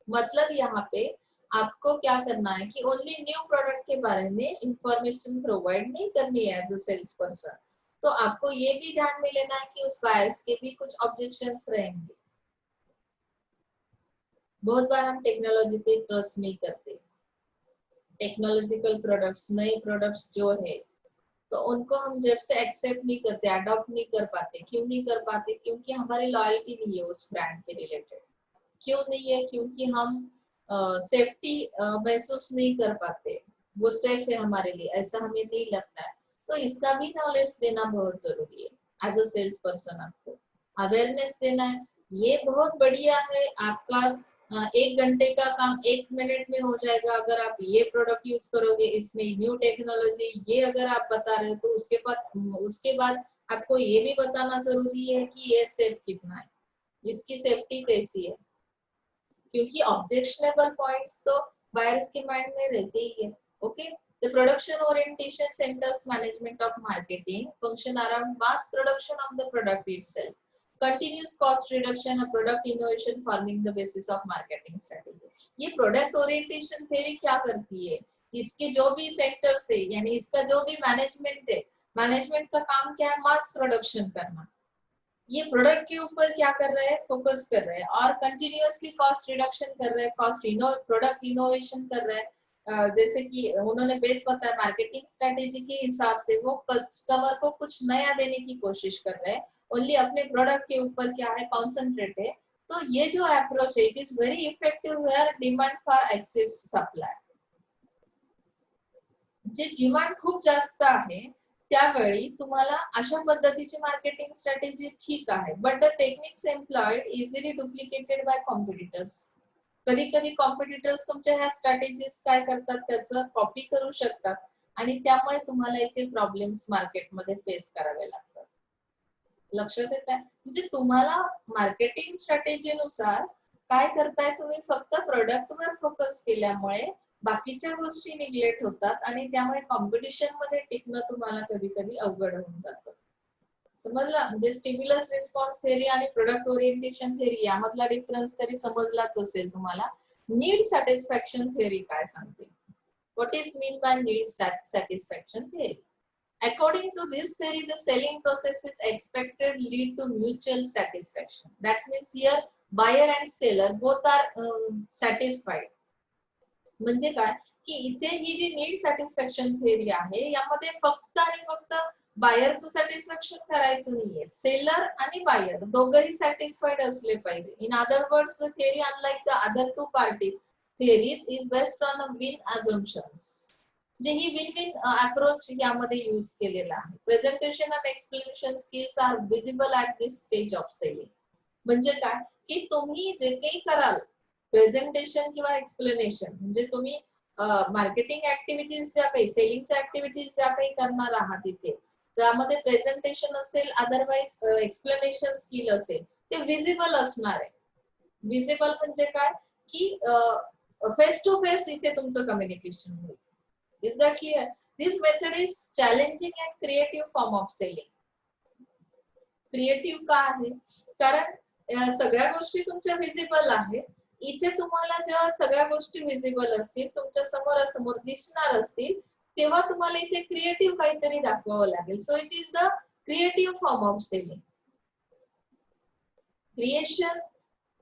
मतलब यहाँ पे आपको क्या करना है कि only new product के बारे में इंफॉर्मेशन प्रोवाइड नहीं करनी है एज अ सेल्स पर्सन, तो आपको ये भी ध्यान में लेना है कि उस बायर्स के भी कुछ ऑब्जेक्शंस रहेंगे। बहुत बार हम टेक्नोलॉजी पे ट्रस्ट नहीं करते, टेक्नोलॉजिकल प्रोडक्ट्स, नए प्रोडक्ट्स जो है तो उनको हम जट से एक्सेप्ट नहीं करते, अडॉप्ट नहीं कर पाते। क्यों नहीं कर पाते? क्योंकि हमारी लॉयल्टी नहीं है उस ब्रांड के रिलेटेड। क्यों नहीं है? क्योंकि हम सेफ्टी महसूस नहीं कर पाते, वो सेफ है हमारे लिए ऐसा हमें नहीं लगता है। तो इसका भी नॉलेज देना बहुत जरूरी है एज अ सेल्स पर्सन, आपको अवेयरनेस देना है। ये बहुत बढ़िया है, आपका 1 घंटे का काम 1 मिनट में हो जाएगा अगर आप ये प्रोडक्ट यूज करोगे, इसमें न्यू टेक्नोलॉजी ये अगर आप बता रहे हो, तो उसके बाद आपको ये भी बताना जरूरी है कि ये सेफ कितना है, इसकी सेफ्टी कैसी है, क्योंकि ऑब्जेक्शनेबल पॉइंट्स तो बायर्स के माइंड में रहते ही है। Okay, the production orientation centres management of marketing function around mass production of the product itself, continuous cost reduction और product innovation forming the basis of marketing strategy। ये product orientation theory क्या करती है, इसके जो भी सेक्टर्स है यानी इसका जो भी मैनेजमेंट है, मैनेजमेंट का काम क्या है, मास प्रोडक्शन करना। ये प्रोडक्ट के ऊपर क्या कर रहे हैं, फोकस कर रहे हैं, और कंटिन्यूअसली कॉस्ट रिडक्शन कर रहे हैं, प्रोडक्ट इनोवेशन कर रहे हैं। जैसे कि उन्होंने बेस बताया मार्केटिंग स्ट्रेटेजी के हिसाब से वो कस्टमर को कुछ नया देने की कोशिश कर रहे हैं, ओनली अपने प्रोडक्ट के ऊपर क्या है कॉन्सेंट्रेट है। तो ये जो अप्रोच है it is very effective where demand for excess supply. जे डिमांड खूप जास्त आहे त्यावेळी तुम्हाला अशा पद्धतीची मार्केटिंग स्ट्रॅटेजी ठीक आहे, but the techniques employed easily duplicated by competitors. कधी कधी कॉम्पिटिटर्स तुमच्या ह्या स्ट्रॅटेजीज काय करतात त्याचं कॉपी करू शकतात, आणि त्यामुळे तुम्हाला इथे प्रॉब्लेम्स मार्केटमध्ये फेस करावे लागतात। लक्षात येत आहे? म्हणजे तुम्हाला मार्केटिंग स्ट्रॅटेजीनुसार काय करताय, तुम्ही फक्त प्रोडक्टवर फोकस केल्यामुळे बाकीच्या गोष्टी निग्लेक्ट होतात आणि त्यामुळे कॉम्पिटिशन मध्ये टिकणं तुम्हाला कधी कधी अवघड होऊन जातं. समजला? म्हणजे स्टिम्युलस रिस्पॉन्स थेअरी आणि प्रोडक्ट ओरिएंटेशन थेअरी यामधला डिफरन्स तरी समजलाच असेल तुम्हाला. नीड सॅटिस्फॅक्शन थेअरी काय सांगते? What is mean by need satisfaction theory? According to this theory, the selling process is expected lead to mutual satisfaction. That means here buyer and seller both are satisfied. म्हणजे काय की इथे ही जी need satisfaction theory आहे यामध्ये फक्त आणि फक्त बायरचं satisfaction करायचं नाहीये, सेलर आणि बायर दोघंही सॅटिस्फाईड असले पाहिजे. In other words the theory unlike the other two parties theories is based on a win assumptions. जे ही विन विन अप्रोच यामध्ये यूज केलेला आहे. Presentation and explanation skills are visible at this stage of selling. म्हणजे काय की तुम्ही जे काही कराल प्रेझेंटेशन किंवा एक्सप्लेनेशन म्हणजे तुम्ही मार्केटिंग ऍक्टिव्हिटीज ज्या काही सेलिंगच्या ऍक्टिव्हिटीज ज्या काही करणार आहात तिथे त्यामध्ये प्रेझेंटेशन असेल अदरवाइज एक्सप्लेनेशन स्किल असेल ते विजिबल असणार आहे. विजिबल म्हणजे काय की फेस टू फेस इथे तुमचं कम्युनिकेशन होईल. Is that clear? This method is challenging and creative form of selling. Creative का आहे? कारण सगळ्या गोष्टी तुमच्या विजिबल आहेत. इथे तुम्हाला जेव्हा सगळ्या गोष्टी विजिबल असतील, तुमच्या समोरासमोर दिसणार असतील, तेव्हा तुम्हाला इथे क्रिएटिव्ह काहीतरी दाखवावं लागेल. So it is the creative form of selling. Creation,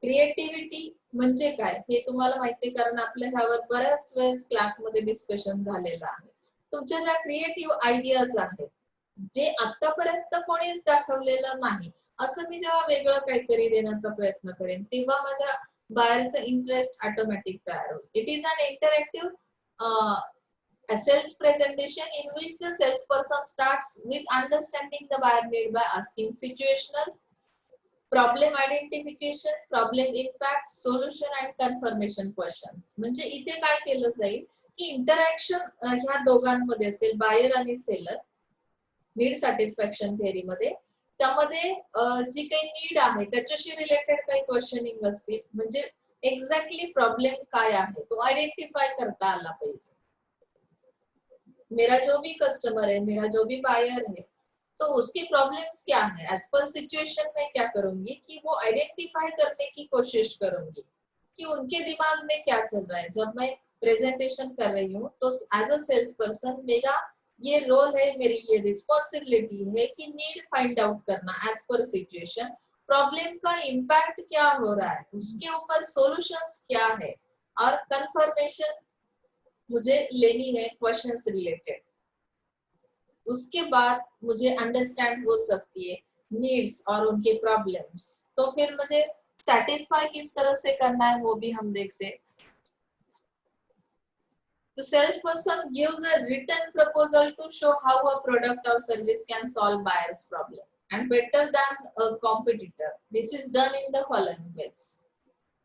creativity म्हणजे काय हे तुम्हाला माहिती आहे, कारण आपल्या ह्यावर बऱ्याच वेळेस क्लासमध्ये डिस्कशन झालेलं आहे. तुमच्या ज्या क्रिएटिव्ह आयडियाज आहेत जे आतापर्यंत कोणीच दाखवलेलं नाही, असं मी जेव्हा वेगळं काहीतरी देण्याचा प्रयत्न करेन तेव्हा माझ्या बायरचं इंटरेस्ट ऑटोमॅटिक तयार होईल. It is an interactive a sales presentation in which the salesperson starts with understanding the buyer need by asking situational, problem identification, problem impact, solution and confirmation questions. म्हणजे इथे काय केलं जाईल की इंटरॅक्शन ह्या दोघांमध्ये असेल, बायर आणि सेलर नीड सॅटिस्फॅक्शन थेअरी मध्ये. त्यामध्ये जी काही नीड आहे त्याच्याशी रिलेटेड काही क्वेश्चनिंग असतील. म्हणजे एक्झॅक्टली प्रॉब्लेम काय आहे तो आयडेंटिफाय करता आला पाहिजे. मेरा जो भी कस्टमर है, मेरा जो भी बायर है, तो उसकी प्रॉब्लम्स क्या है, एज पर सिचुएशन में क्या करूंगी कि वो आइडेंटिफाई करने की कोशिश करूंगी कि उनके दिमाग में क्या चल रहा है. जब मैं प्रेजेंटेशन कर रही हूँ तो एज अ सेल्स पर्सन मेरा ये रोल है, मेरी ये रिस्पॉन्सिबिलिटी है कि नीड फाइंड आउट करना एज पर सिचुएशन, प्रॉब्लम का इम्पैक्ट क्या हो रहा है, उसके ऊपर सॉल्यूशंस क्या है, और कंफर्मेशन मुझे लेनी है क्वेश्चंस रिलेटेड. उसके बाद मुझे अंडरस्टैंड हो सकती है नीड्स और उनके प्रॉब्लम्स. तो फिर मुझे सेटिस्फाई किस तरह से करना है वो भी हम देखते हैं. The salesperson gives a written proposal to show how a product or service can solve buyer's problem and better than a competitor. This is done in the following ways.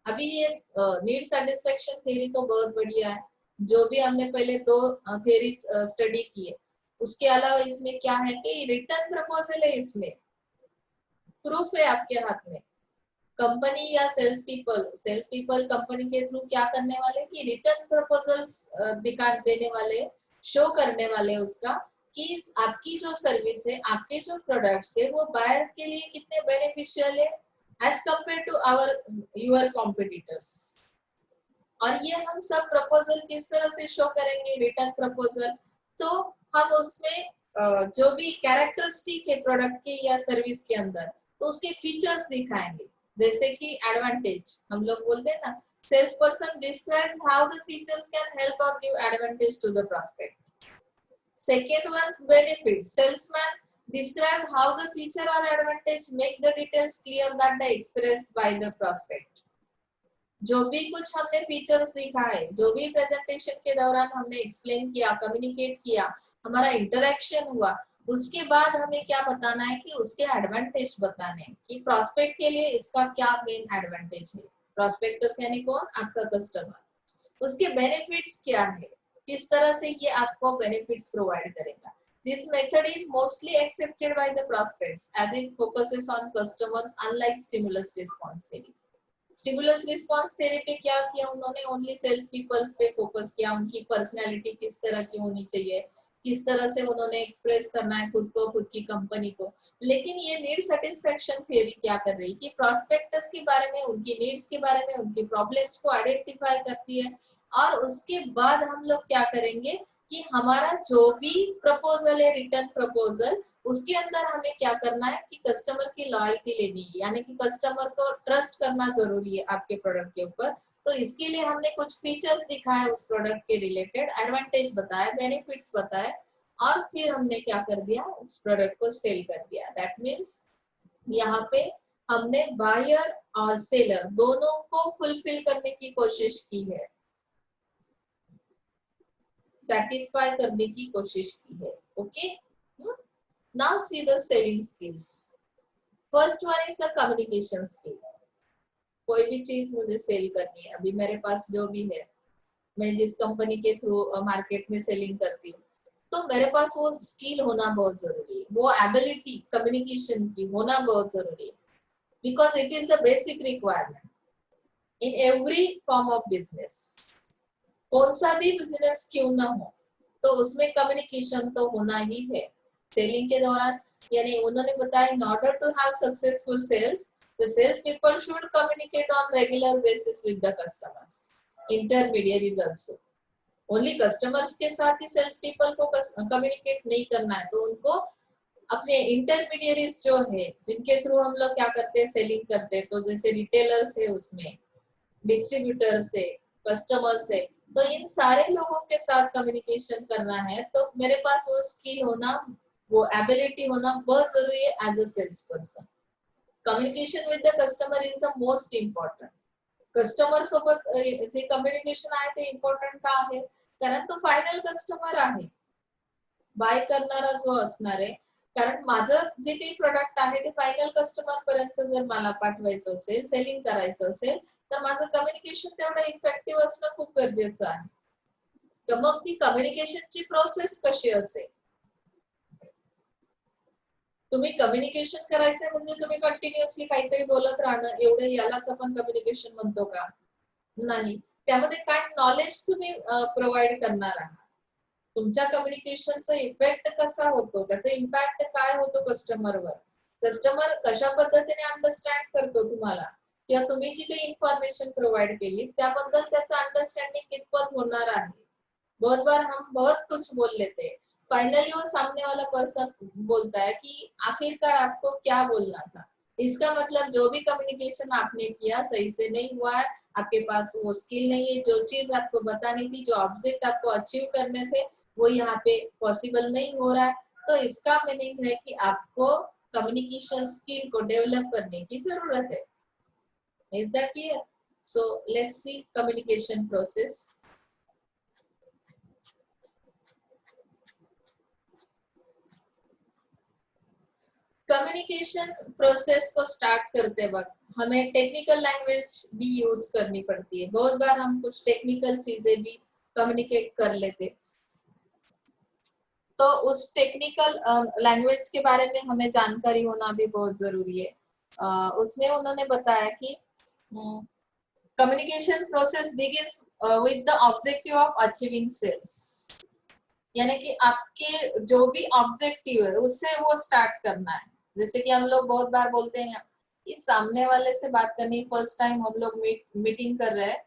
अभी ये नीड सेटिस्फेक्शन थ्योरी तो बहुत बढ़िया है. जो भी हमने पहले दो थ्योरीज स्टडी किए, उसके अलावा इसमें क्या है कि रिटर्न प्रपोजल है, इसमें प्रूफ है आपके हाथ में. कंपनी या सेल्स पीपल कंपनी के थ्रू क्या करने वाले कि रिटर्न प्रपोजल्स दिखा देने वाले, शो करने वाले उसका कि आपकी जो सर्विस है, आपके जो प्रोडक्ट्स है वो बायर के लिए कितने बेनिफिशियल है as compared to your competitors. और ये हम सब प्रपोजल किस तरह से शो करेंगे, रिटर्न प्रपोजल. तो हम उसमें जो भी कैरेक्टरिस्टिक है प्रोडक्ट के या सर्विस के अंदर, तो उसके फीचर्स दिखाएंगे. जैसे कि एडवांटेज हम लोग बोलते हैं ना, sales person describes how the features can help और give advantage to the prospect. Second one benefit, salesman describe how the feature or advantage make the details clear that they expressed by the prospect. जो भी कुछ हमने features सीखा है, जो भी presentation के दौरान हमने एक्सप्लेन किया, कम्युनिकेट किया, हमारा इंटरेक्शन हुआ, उसके बाद हमें क्या बताना है कि उसके एडवांटेज बताने हैं कि प्रोस्पेक्ट के लिए इसका क्या मेन एडवांटेज है. प्रोस्पेक्टस यानी कौन, आपका कस्टमर. उसके बेनिफिट्स क्या है, किस तरह से ये आपको बेनिफिट्स प्रोवाइड करेगा. This method is mostly accepted by the prospects as it focuses on customers unlike stimulus response theory. Stimulus response theory पे क्या किया उन्होंने, ओनली सेल्स पीपल्स पे फोकस किया, उनकी पर्सनालिटी किस तरह की होनी चाहिए, किस तरह से उन्होंने एक्सप्रेस करना है खुद को, खुद की कंपनी को। लेकिन ये नीड सेटिस्फेक्शन थ्योरी क्या कर रही है कि प्रोस्पेक्टस के बारे में, उनकी नीड्स के बारे में, उनकी प्रॉब्लम्स को आइडेंटिफाई करती है और उसके बाद हम लोग क्या करेंगे कि हमारा जो भी प्रपोजल है, रिटर्न प्रपोजल, उसके अंदर हमें क्या करना है कि कस्टमर की लॉयल्टी लेनी है, यानी कि कस्टमर को ट्रस्ट करना जरूरी है आपके प्रोडक्ट के ऊपर। तो इसके लिए हमने कुछ फीचर्स दिखाए उस प्रोडक्ट के रिलेटेड, एडवांटेज बताया, बेनिफिट्स बताए और फिर हमने क्या कर दिया, उस प्रोडक्ट को सेल कर दिया। दैट मीन्स यहाँ पे हमने बायर और सेलर दोनों को फुलफिल करने की कोशिश की है, सेटिस्फाई करने की कोशिश की है। Okay, now see the selling skills. First one is the communication skill. कोई भी चीज मुझे सेल करनी है, अभी मेरे पास जो भी है, मैं जिस कंपनी के थ्रू मार्केट में सेलिंग करती हूँ, तो मेरे पास वो स्किल होना बहुत जरूरी है, वो एबिलिटी कम्युनिकेशन की होना बहुत जरूरी है, because it is the basic requirement in every form of business. कौन सा भी बिजनेस क्यों ना हो, तो उसमें कम्युनिकेशन तो होना ही है। सेलिंग के दौरान, यानी उन्होंने बताया in order to have successful sales, the sales people should communicate on regular basis with the customers, intermediaries also. Only customers के साथ ही सेल्स पीपल को कम्युनिकेट नहीं करना है, तो उनको अपने इंटरमीडियरीज जो है, जिनके थ्रू हम लोग क्या करते हैं, सेलिंग करते हैं, तो जैसे रिटेलर्स है, उसमें डिस्ट्रीब्यूटर्स है, कस्टमर्स है, तो इन सारे लोगों के साथ कम्युनिकेशन करना है, तो मेरे पास वो स्किल होना, वो एबिलिटी होना बहुत जरूरी है as a sales person. Communication with the customer is the most important. Customer सोबत जे कम्युनिकेशन आहे ते इम्पॉर्टंट का आहे, कारण तो फायनल कस्टमर आहे, बाय करणारा जो असणार आहे। कारण माझं जे काही प्रोडक्ट आहे ते फायनल कस्टमर पर्यंत जर मला पाठवायचं असेल, सेलिंग करायचं असेल, तर माझं कम्युनिकेशन तेवढं इफेक्टिव्ह असणं खूप गरजेचं आहे। तर मग ती कम्युनिकेशनची प्रोसेस कशी असेल, तुम्ही कम्युनिकेशन करायचंय म्हणजे तुम्ही कंटिन्युअसली काहीतरी बोलत राहणं, एवढं यालाच आपण कम्युनिकेशन म्हणतो का? नाही, त्यामध्ये काय नॉलेज तुम्ही प्रोव्हाइड करणार आहात, तुमच्या कम्युनिकेशनचा इफेक्ट कसा होतो, त्याचा इम्पॅक्ट काय होतो कस्टमरवर, कस्टमर कशा पद्धतीने अंडरस्टँड करतो तुम्हाला, किंवा तुम्ही जी काही इन्फॉर्मेशन प्रोव्हाइड केली त्याबद्दल त्याचं अंडरस्टँडिंग कितपत होणार आहे। बहुत बार हम बहुत कुछ बोल लेते हैं, फाइनली वो सामने वाला पर्सन बोलता है कि आखिरकार आपको क्या बोलना था, इसका मतलब जो भी कम्युनिकेशन आपने किया सही से नहीं हुआ है, आपके पास वो स्किल नहीं है, जो चीज आपको बतानी थी, जो ऑब्जेक्ट आपको अचीव करने थे, वो यहाँ पे पॉसिबल नहीं हो रहा है। तो इसका मीनिंग है कि आपको कम्युनिकेशन स्किल को डेवलप करने की जरूरत है। Is that clear? So let's C communication process. Communication process को स्टार्ट करते वक्त हमें टेक्निकल लैंग्वेज भी यूज करनी पड़ती है। बहुत बार हम कुछ टेक्निकल चीजें भी कम्युनिकेट कर लेते, तो उस टेक्निकल लैंग्वेज के बारे में हमें जानकारी होना भी बहुत जरूरी है। उसमें उन्होंने बताया कि communication process begins with the objective of achieving sales, यानी कि आपके जो भी ऑब्जेक्टिव है उससे वो स्टार्ट करना है। जैसे कि हम लोग बहुत बार बोलते हैं कि सामने वाले से बात करनी, फर्स्ट टाइम हम लोग मीटिंग कर रहे हैं,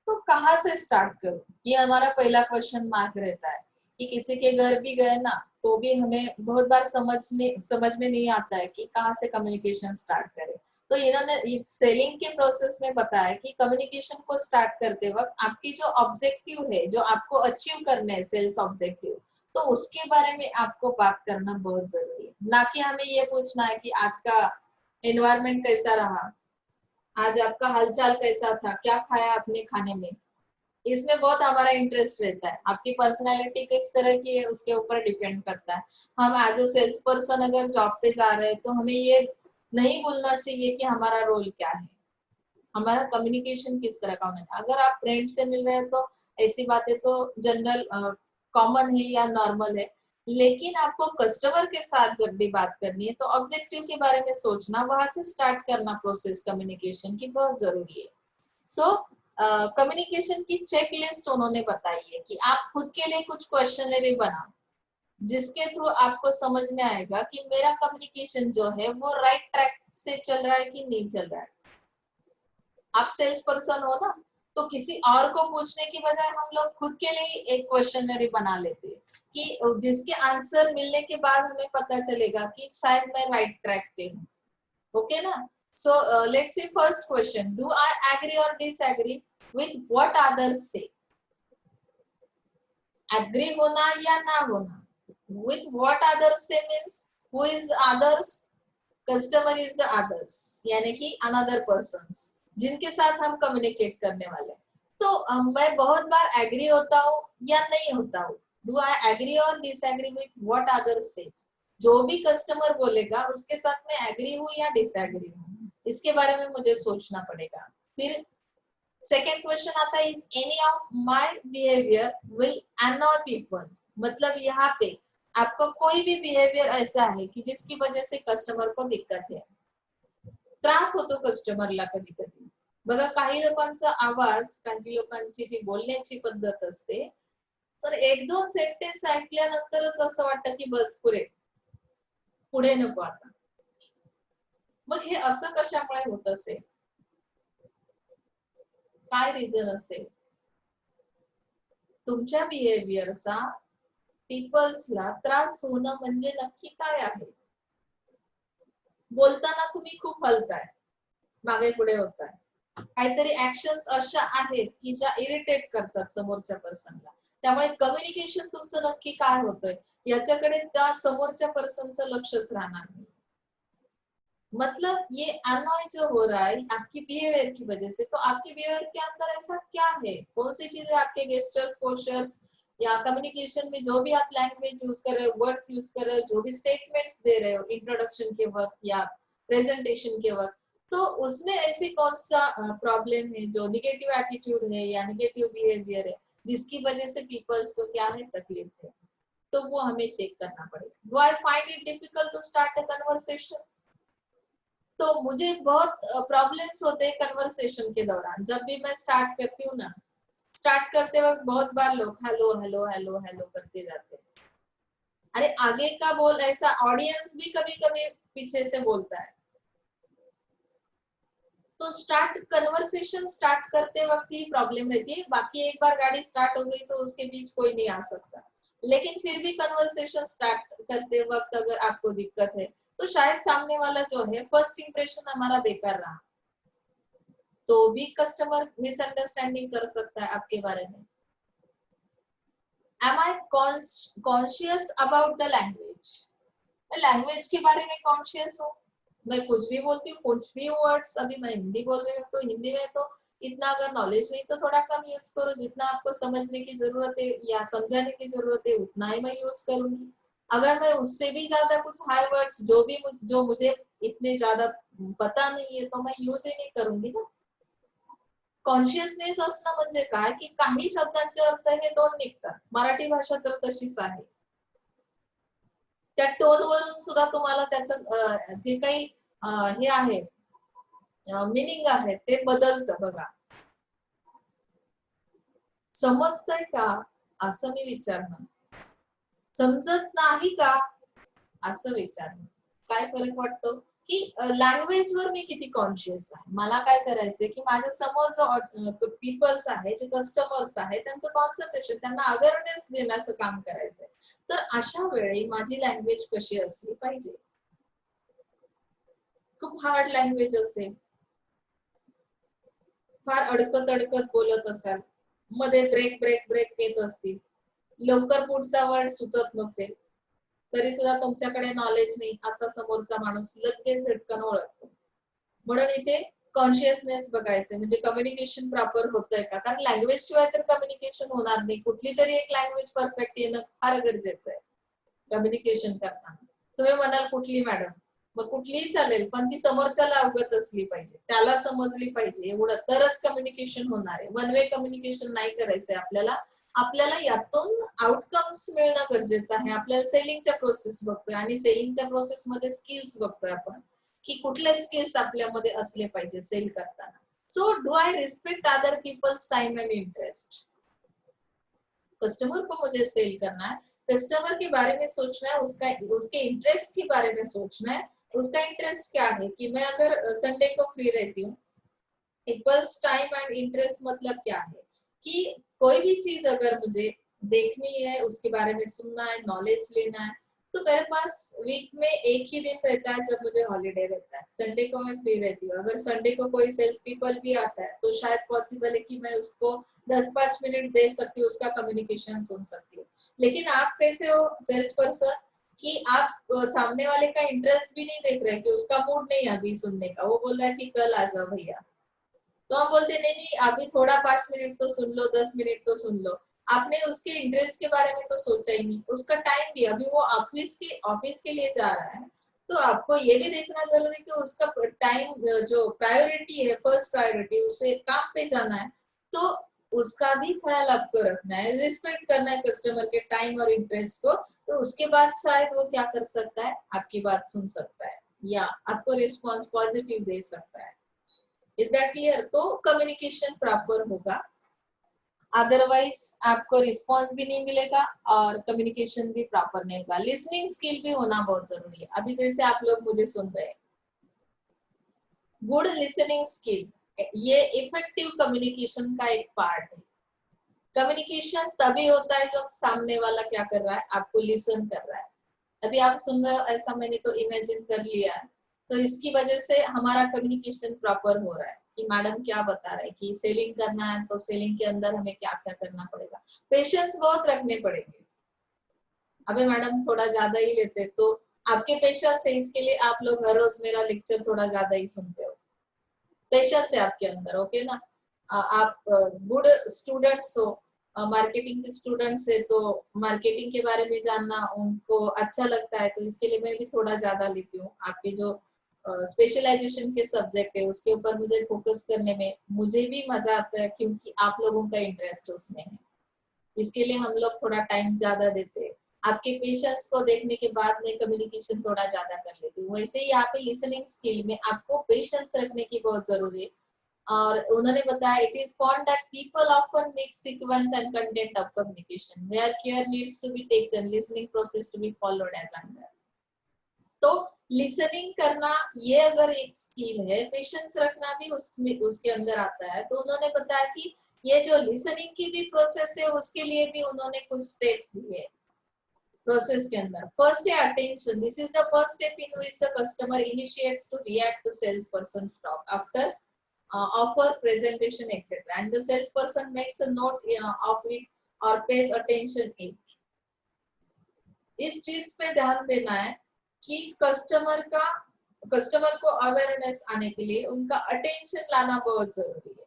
तो कहाँ से स्टार्ट करूं, ये हमारा पहला क्वेश्चन मार्क रहता है। कि किसी के घर भी गए ना, तो भी हमें बहुत बार समझ में नहीं आता है कि कहाँ से कम्युनिकेशन स्टार्ट करें। तो इन्होंने सेलिंग के प्रोसेस में बताया कि कम्युनिकेशन को स्टार्ट करते वक्त आपकी जो ऑब्जेक्टिव है, जो आपको अचीव करने है सेल्स ऑब्जेक्टिव, तो उसके बारे में आपको बात करना बहुत जरूरी है। ना कि हमें ये पूछना है कि आज का एनवायरनमेंट कैसा रहा, आज आपका हालचाल कैसा था, क्या खाया आपने खाने में, इसमें बहुत हमारा इंटरेस्ट रहता है। आपकी पर्सनालिटी किस तरह की है उसके ऊपर डिपेंड करता है। हम एज अ सेल्स पर्सन अगर जॉब पे जा रहे हैं, तो हमें ये नहीं बोलना चाहिए कि हमारा रोल क्या है, हमारा कम्युनिकेशन किस तरह का होना चाहिए। अगर आप फ्रेंड से मिल रहे हैं तो ऐसी बातें तो जनरल कॉमन है या नॉर्मल है, लेकिन आपको कस्टमर के साथ जब भी बात करनी है तो ऑब्जेक्टिव के बारे में सोचना, वहां से स्टार्ट करना प्रोसेस कम्युनिकेशन की बहुत जरूरी है। सो कम्युनिकेशन की चेक लिस्ट उन्होंने बताई है कि आप खुद के लिए कुछ क्वेश्चनरी बनाओ, जिसके थ्रू आपको समझ में आएगा कि मेरा कम्युनिकेशन जो है वो राइट ट्रैक से चल रहा है कि नहीं चल रहा है। आप सेल्स पर्सन हो ना, तो किसी और को पूछने की बजाय हम लोग खुद के लिए एक क्वेश्चनरी बना लेते हैं कि जिसके आंसर मिलने के बाद हमें पता चलेगा कि शायद मैं राइट ट्रैक पे हूँ। ओके ना? So let's see first question, do I agree or disagree with what others say? Agree होना या ना होना, with what others say means who is others, customer is the others, यानी कि another persons जिनके साथ हम कम्युनिकेट करने वाले हैं। तो मैं बहुत बार एग्री होता हूँ या नहीं होता हूँ, do I agree or disagree with what others से, जो भी कस्टमर बोलेगा उसके साथ मैं एग्री हूँ या डिसएग्री हूँ, इसके बारे में मुझे सोचना पड़ेगा। फिर सेकेंड क्वेश्चन आता है, is any of my behaviour will अनॉय people, मतलब यहाँ पे आपका कोई भी बिहेवियर ऐसा आहे की जिसकी वजह से कस्टमर को दिक्कत है, त्रास होतो कस्टमरला कधी कधी। बघा काही लोकांचा आवाज, काही लोकांची जी बोलण्याची पद्धत असते, तर एक दोन सेंटेन्स ऐकल्यानंतरच असं वाटतं की बस पुरे, पुढे नको आता। मग हे असं कशामुळे होत असेल, काय रिझन असेल? तुमच्या बिहेवियरचा पीपल्सला त्रास होणं म्हणजे नक्की काय आहे? बोलताना तुम्ही खूप हलताय, मागे पुढे होताय, काहीतरी ऍक्शन्स अशा आहेत की ज्या इरिटेट करतात समोरच्या पर्सनला, त्यामुळे कम्युनिकेशन तुमचं नक्की काय होतंय याच्याकडे त्या समोरच्या पर्सनचं लक्षच राहणार नाही। मतलब ये अनॉय जो हो रहा है आपकी बिहेवियर की वजह से, तो आपके बिहेवियर के अंदर ऐसा क्या है, कौन सी चीजें आपके गेस्टर्स, पोस्चर्स या कम्युनिकेशन में जो भी आप लैंग्वेज यूज कर रहे हो, वर्ड्स यूज कर रहे हो, जो भी स्टेटमेंट्स दे रहे हो इंट्रोडक्शन के वक्त या प्रेजेंटेशन के वक्त, तो उसमें ऐसी कौन सा प्रॉब्लम है जो निगेटिव एटीट्यूड है या निगेटिव बिहेवियर है जिसकी वजह से पीपल्स को क्या है, तकलीफ है, तो वो हमें चेक करना पड़ेगा। Do I find it difficult to start a conversation? तो मुझे बहुत प्रॉब्लम्स होते हैं कन्वर्सेशन के दौरान, जब भी मैं स्टार्ट करती हूँ ना, स्टार्ट करते वक्त बहुत बार लोग हेलो हेलो हेलो हेलो करते जाते हैं। अरे आगे का बोल, ऐसा ऑडियंस भी कभी कभी पीछे से बोलता है। तो स्टार्ट कन्वर्सेशन स्टार्ट करते वक्त ही प्रॉब्लम रहती है, बाकी एक बार गाड़ी स्टार्ट हो गई तो उसके बीच कोई नहीं आ सकता। लेकिन फिर भी कन्वर्सेशन स्टार्ट करते वक्त अगर आपको दिक्कत है तो शायद सामने वाला जो है फर्स्ट इंप्रेशन हमारा बेकार रहा, तो भी कस्टमर मिसअंडरस्टैंडिंग कर सकता है आपके बारे में। Am I conscious about the language? मैं लैंग्वेज के बारे में कॉन्शियस हूँ, मैं कुछ भी बोलती हूँ, कुछ भी वर्ड्स, अभी मैं हिंदी बोल रही हूँ तो हिंदी में तो इतना अगर नॉलेज नहीं तो थोड़ा कम यूज करो, जितना आपको समझने की जरूरत है या समझाने की जरूरत है उतना ही मैं यूज करूंगी। अगर मैं उससे भी ज्यादा कुछ हाई वर्ड्स जो मुझे इतने ज्यादा पता नहीं है तो मैं यूज ही नहीं करूंगी ना। कॉन्शियसनेस असणं म्हणजे काय की काही शब्दांचे अर्थ हे दोन निघतात, मराठी भाषा तर तशीच आहे, त्या टोन वरून सुद्धा तुम्हाला त्याचं जे काही हे आहे मीनिंग आहे ते बदलतं बघा। समजतंय का असं मी विचारणं, समजत नाही का असं विचारणं, काय फरक वाटतो की लँग्वेज वर मी किती कॉन्शियस आहे, मला काय करायचंय की माझ्या समोर जो पीपल्स आहे, जे कस्टमर्स आहे, त्यांचं कॉन्सन्ट्रेशन, त्यांना अवेअरनेस देण्याचं काम करायचंय, तर अशा वेळी माझी लँग्वेज कशी असली पाहिजे? खूप हार्ड लँग्वेज असेल, फार अडकत अडकत बोलत असाल, मध्ये ब्रेक ब्रेक ब्रेक येत असतील, लवकर पुढचा वर्ड सुचत नसेल, तरी सुद्धा तुमच्याकडे नॉलेज नाही असा समोरचा माणूस लगेच झटकन ओळखतो। म्हणून इथे कॉन्शियसनेस बघायचं, म्हणजे कम्युनिकेशन प्रॉपर होतंय का, कारण लँग्वेज शिवाय तर कम्युनिकेशन होणार नाही, कुठली तरी एक लँग्वेज परफेक्ट येणं फार गरजेचं आहे कम्युनिकेशन करताना। तुम्ही म्हणाल कुठली मॅडम, मग कुठलीही चालेल पण ती समोरच्याला अवगत असली पाहिजे, त्याला समजली पाहिजे, एवढं तरच कम्युनिकेशन होणार आहे। वन वे कम्युनिकेशन नाही करायचंय आपल्याला, आपल्याला यातून आउटकम्स मिळणं गरजेचं आहे. आपल्याला सेलिंगच्या प्रोसेस बघतोय आणि सेलिंगच्या प्रोसेस मध्ये स्किल्स बघतोय आपण की कुठले स्किल्स आपल्यामध्ये असले पाहिजे सेल करताना. So do I respect other people's time and interest? Customer को मुझे सेल करना है, कस्टमर के बारे में सोचना है, उसका उसके इंटरेस्ट के बारे में सोचना है. उसका इंटरेस्ट क्या है कि मैं अगर संडे को फ्री रहती हूँ, पीपल्स टाइम एंड इंटरेस्ट मतलब क्या है कि कोई भी चीज अगर मुझे देखनी है, उसके बारे में सुनना है, नॉलेज लेना है, तो मेरे पास वीक में एक ही दिन रहता है जब मुझे हॉलीडे रहता है. संडे को मैं फ्री रहती हूँ. अगर संडे को कोई सेल्स पीपल भी आता है तो शायद पॉसिबल है कि मैं उसको 10-5 मिनट दे सकती हूँ, उसका कम्युनिकेशन सुन सकती हूँ. लेकिन आप कैसे हो सेल्स पर्सन कि आप सामने वाले का इंटरेस्ट भी नहीं देख रहे कि उसका मूड नहीं है अभी सुनने का, वो बोल रहा है कि कल आ जाओ भैया. तो हम बोलते नहीं नहीं अभी थोड़ा 5 मिनट तो सुन लो, 10 मिनट तो सुन लो. आपने उसके इंटरेस्ट के बारे में तो सोचा ही नहीं. उसका टाइम भी अभी वो ऑफिस के लिए जा रहा है, तो आपको ये भी देखना जरूरी है कि उसका टाइम जो प्रायोरिटी है, फर्स्ट प्रायोरिटी उसे काम पे जाना है, तो उसका भी ख्याल आपको रखना है, रिस्पेक्ट करना है कस्टमर के टाइम और इंटरेस्ट को. तो उसके बाद शायद वो क्या कर सकता है, आपकी बात सुन सकता है या आपको रिस्पॉन्स पॉजिटिव दे सकता है. Is that clear? तो कम्युनिकेशन प्रॉपर होगा, अदरवाइज आपको रिस्पॉन्स भी नहीं मिलेगा और कम्युनिकेशन भी प्रॉपर नहीं होगा. लिसनिंग स्किल भी होना बहुत जरूरी है. अभी जैसे आप लोग मुझे सुन रहे हैं, गुड लिसनिंग स्किल ये इफेक्टिव कम्युनिकेशन का एक पार्ट है. कम्युनिकेशन तभी होता है जब सामने वाला क्या कर रहा है, आपको लिसन कर रहा है. अभी आप सुन रहे हो ऐसा मैंने तो इमेजिन कर लिया है, तो इसकी वजह से हमारा कम्युनिकेशन प्रॉपर हो रहा है कि मैडम क्या बता रहे हैं कि सेलिंग करना है तो सेलिंग के अंदर हमें क्या क्या करना पड़ेगा. पेशेंस बहुत रखने पड़ेंगे. अबे मैडम थोड़ा ज्यादा ही लेते, तो आपके पेशेंस है, इसके लिए आप लोग हर रोज मेरा लेक्चर थोड़ा ज्यादा ही सुनते हो. पेशेंस है आपके अंदर, ओके ना. आप गुड स्टूडेंट्स हो, मार्केटिंग के स्टूडेंट्स है, तो मार्केटिंग के बारे में जानना उनको अच्छा लगता है, तो इसके लिए मैं भी थोड़ा ज्यादा लेती हूँ. आपके जो स्पेशलाइजेशन के सब्जेक्ट है उसके ऊपर मुझे फोकस करने में मुझे भी मजा आता है, क्योंकि आप लोगों का इंटरेस्ट उसमें है. इसके लिए हम लोग थोड़ा टाइम ज्यादा देते हैं. आपके पेशेंस को देखने के बाद में कम्युनिकेशन थोड़ा ज्यादा कर लेती हूँ. वैसे ही यहाँ पे लिसनिंग स्किल में आपको पेशेंस रखने की बहुत जरूरी है. और उन्होंने बताया it is found that people often mix sequence and content of communication where care needs to be taken, listening process to be followed as under. तो लिसनिंग करना ये अगर एक स्किल है, पेशेंस रखना भी उसमें उसके अंदर आता है. तो उन्होंने बताया कि ये जो लिसनिंग की भी प्रोसेस है उसके लिए भी उन्होंने कुछ स्टेप्स दिए प्रोसेस के अंदर. फर्स्ट है attention. This is the first step in which the customer initiates to react to sales person talk after offer, presentation, etc. And the salesperson makes a note of it or pays attention it. इस चीज पे ध्यान देना है कि customer को awareness आने के लिए उनका अटेंशन लाना बहुत जरूरी है.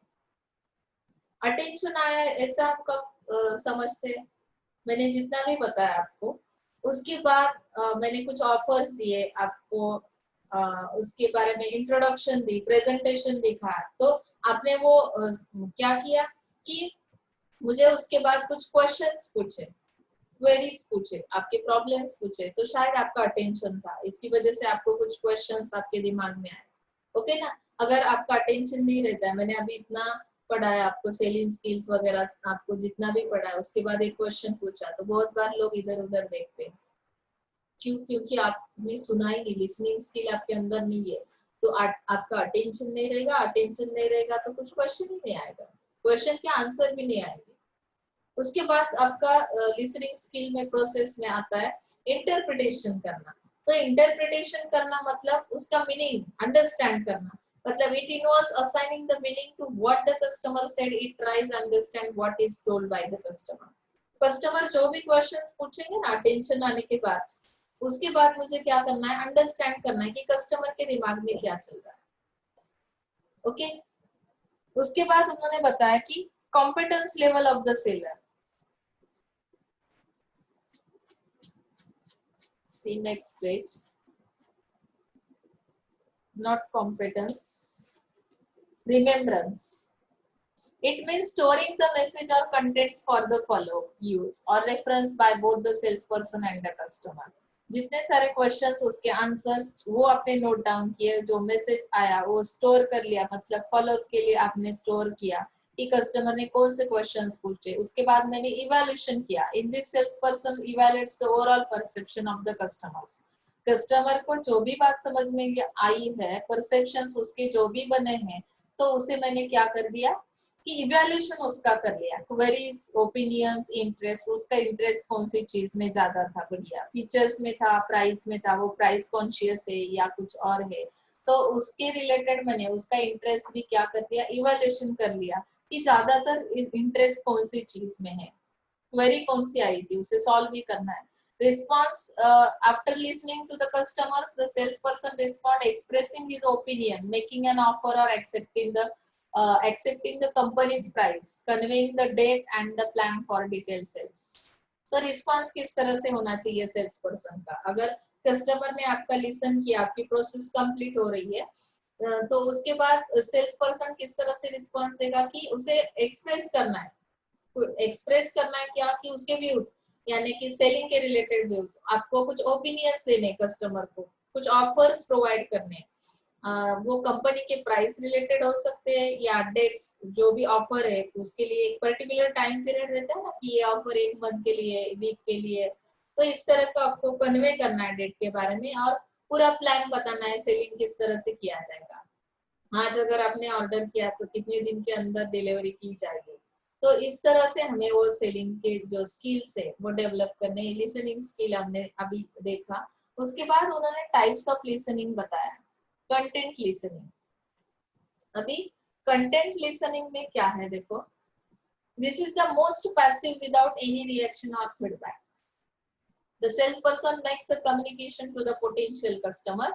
अटेंशन आया ऐसा हम कब समझते हैं, मैंने जितना भी बताया आपको, उसके बाद मैंने कुछ ऑफर्स दिए आपको, उसके बारे में इंट्रोडक्शन दी, प्रेजेंटेशन दिखा, तो आपने वो क्या किया कि मुझे उसके बाद कुछ क्वेश्चंस पूछे, क्वेरीज पूछे, आपके प्रॉब्लम्स पूछे, तो शायद आपका अटेंशन था, इसकी वजह से आपको कुछ क्वेश्चंस आपके दिमाग में आए. ओके ना. अगर आपका अटेंशन नहीं रहता है, मैंने अभी इतना पढ़ा है आपको सेलिंग स्किल्स वगैरह, आपको जितना भी पढ़ा है उसके बाद एक क्वेश्चन पूछा, तो बहुत बार लोग इधर उधर देखते हैं. क्यों? क्योंकि आपने सुना ही नहीं, लिसनिंग स्किल आपके अंदर नहीं है. तो आपका अटेंशन नहीं रहेगा, अटेंशन नहीं रहेगा तो कुछ क्वेश्चन ही नहीं आएगा, क्वेश्चन के आंसर भी नहीं आएंगे. उसके बाद आपका लिसनिंग स्किल में प्रोसेस में आता है इंटरप्रिटेशन करना. तो इंटरप्रिटेशन करना मतलब उसका मीनिंग अंडरस्टैंड करना. मतलब it involves assigning the meaning to what the customer said. It tries understand what is told by the customer. Customer जो भी क्वेश्चंस पूछेंगे ना अटेंशन आने के बाद, उसके बाद मुझे क्या करना है, अंडरस्टैंड करना है कि कस्टमर के दिमाग में क्या चल रहा है. ओके. उसके बाद उन्होंने बताया कि competence level of the seller. See next page. Not competence, remembrance. It means storing the message or contents for the follow use or reference by both the salesperson and the customer. जितने सारे questions उसके answers वो आपने note down किए, जो message आया वो store कर लिया, मतलब फॉलो अप के लिए आपने स्टोर किया कि कस्टमर ने कौन से क्वेश्चंस पूछे। उसके बाद मैंने इवैल्यूएशन किया। In this sales person evaluates the overall perception of the customers. Customer को जो भी बात समझ में आई है, परसेप्शंस उसके जो भी बने हैं, तो उसे मैंने क्या कर दिया कि इवैल्यूएशन उसका कर लिया। क्वेरीज, ओपिनियंस, इंटरेस्ट, उसका इंटरेस्ट कौन सी चीज में ज्यादा था, बढ़िया फीचर्स में था, प्राइस में था, वो प्राइस कॉन्शियस है या कुछ और है, तो उसके रिलेटेड मैंने उसका इंटरेस्ट भी क्या कर दिया, इवैल्यूएशन कर लिया कि ज्यादातर इंटरेस्ट कौन सी चीज में है, क्वेरी कौन सी आई थी, उसे सॉल्व भी करना है। Response after listening to the customers, the salesperson respond expressing his opinion, making an offer or accepting the company's price, conveying the date and the plan for detailed sales. तो response किस तरह से होना चाहिए sales person का? अगर customer ने आपका लिसन किया, आपकी प्रोसेस कंप्लीट हो रही है, तो उसके बाद सेल्स पर्सन किस तरह से रिस्पॉन्स देगा कि उसे एक्सप्रेस करना है। एक्सप्रेस करना है क्या कि उसके व्यूज, यानी कि सेलिंग के रिलेटेड व्यूज, आपको कुछ ओपिनियंस देने कस्टमर को, कुछ ऑफर्स प्रोवाइड करने। वो कंपनी के प्राइस रिलेटेड हो सकते हैं या डेट्स, जो भी ऑफर है उसके लिए एक पर्टिकुलर टाइम पीरियड रहता है ना कि ये ऑफर 1 मंथ के लिए, वीक के लिए, तो इस तरह का आपको कन्वे करना है डेट के बारे में और पूरा प्लान बताना है सेलिंग किस तरह से किया जाएगा। आज अगर आपने ऑर्डर किया तो कितने दिन के अंदर डिलीवरी की जाएगी। तो इस तरह से हमें वो सेलिंग के जो स्किल्स है वो डेवलप करने, लिसनिंग स्किल हमने अभी देखा। उसके बाद उन्होंने टाइप्स ऑफ लिसनिंग बताया। कंटेंट लिसनिंग, अभी कंटेंट लिसनिंग में क्या है देखो, this is the most passive without any reaction और feedback. The salesperson makes a communication to the potential customer.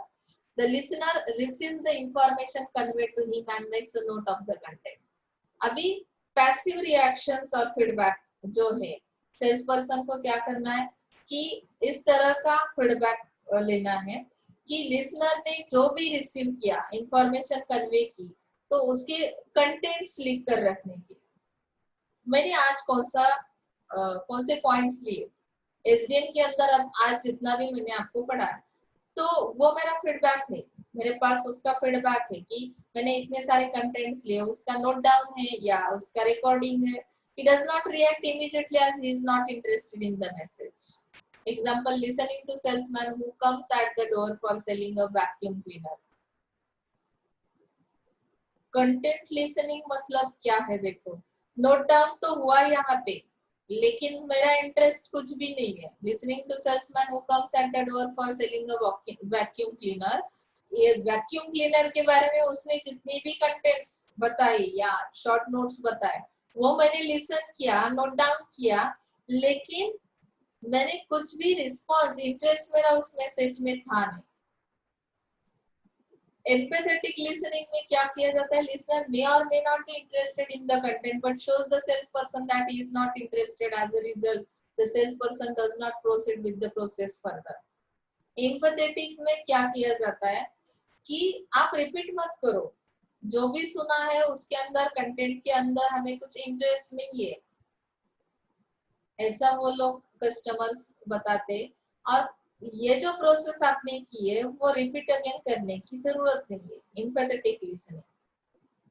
The listener receives the information conveyed to him and makes a note of the content. अभी passive reactions और feedback जो है, sales person को क्या करना है कि इस तरह का फीडबैक लेना है कि लिसनर ने जो भी रिसीव किया, इंफॉर्मेशन कन्वे की, तो उसके कंटेंट्स लिख कर रखने की। मैंने आज कौन से पॉइंट्स लिए एसडीएम के अंदर, अब आज जितना भी मैंने आपको पढ़ा, तो वो मेरा फीडबैक है, मेरे पास उसका फीडबैक है कि मैंने इतने सारे कंटेंट्स लिए, उसका नोट डाउन है या उसका रिकॉर्डिंग है। He does not react immediately as he is not interested in the message. Example, listening to salesman who comes at the door for selling a vacuum cleaner. Content listening मतलब क्या है देखो, note down तो हुआ यहाँ पे, लेकिन मेरा इंटरेस्ट कुछ भी नहीं है। Listening to salesman who comes at the door for selling a vacuum cleaner, ये वैक्यूम क्लीनर के बारे में उसने जितनी भी कंटेंट्स बताई या शॉर्ट नोट्स बताए, वो मैंने लिसन किया, नोट डाउन किया, लेकिन मैंने कुछ भी रिस्पॉन्स, इंटरेस्ट मेरा उस मैसेज में था नहीं। एम्पैथेटिक लिसनिंग में क्या किया जाता है, listener may or may not be interested in the content but shows the salesperson that he is not interested. As a result, the salesperson does not proceed with the process further. Empathetic में क्या किया जाता है कि आप repeat मत करो, जो भी सुना है उसके अंदर, कंटेंट के अंदर हमें कुछ इंटरेस्ट नहीं है, ऐसा वो लोग कस्टमर्स बताते। और ये जो प्रोसेस आपने की है वो रिपीट अगेन करने की जरूरत नहीं है। एम्पैथेटिक लिसनिंग,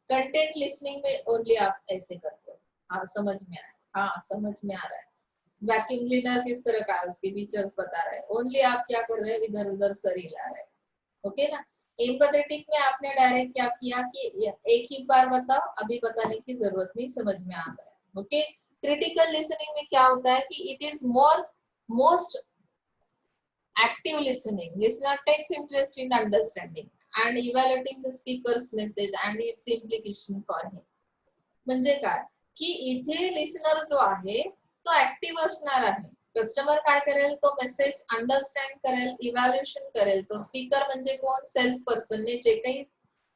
कंटेंट लिसनिंग में ओनली आप ऐसे करते हो। हाँ समझ में आया, हाँ समझ में आ रहा है। वैक्यूम क्लीनर किस तरह का है, उसके फीचर्स बता रहे हैं, ओनली आप क्या कर रहे हैं, इधर उधर सर हिला रहे हैं, ओके ना। एम्पैथेटिक में आपने डायरेक्ट क्या किया कि एक ही बार बताओ, अभी बताने की जरूरत नहीं, समझ में आ गया, ओके। क्रिटिकल लिसनिंग में क्या होता है कि it is most active listening. Listener takes interest in understanding and evaluating the speaker's message and its implication for him. म्हणजे काय की इथे लिसनर जो आहे तो ऍक्टिव्ह असणार आहे। कस्टमर काय करेल, तो मेसेज अंडरस्टँड करेल, इव्हॅल्युएशन करेल। तो स्पीकर म्हणजे कोण, सेल्स पर्सन ने जे काही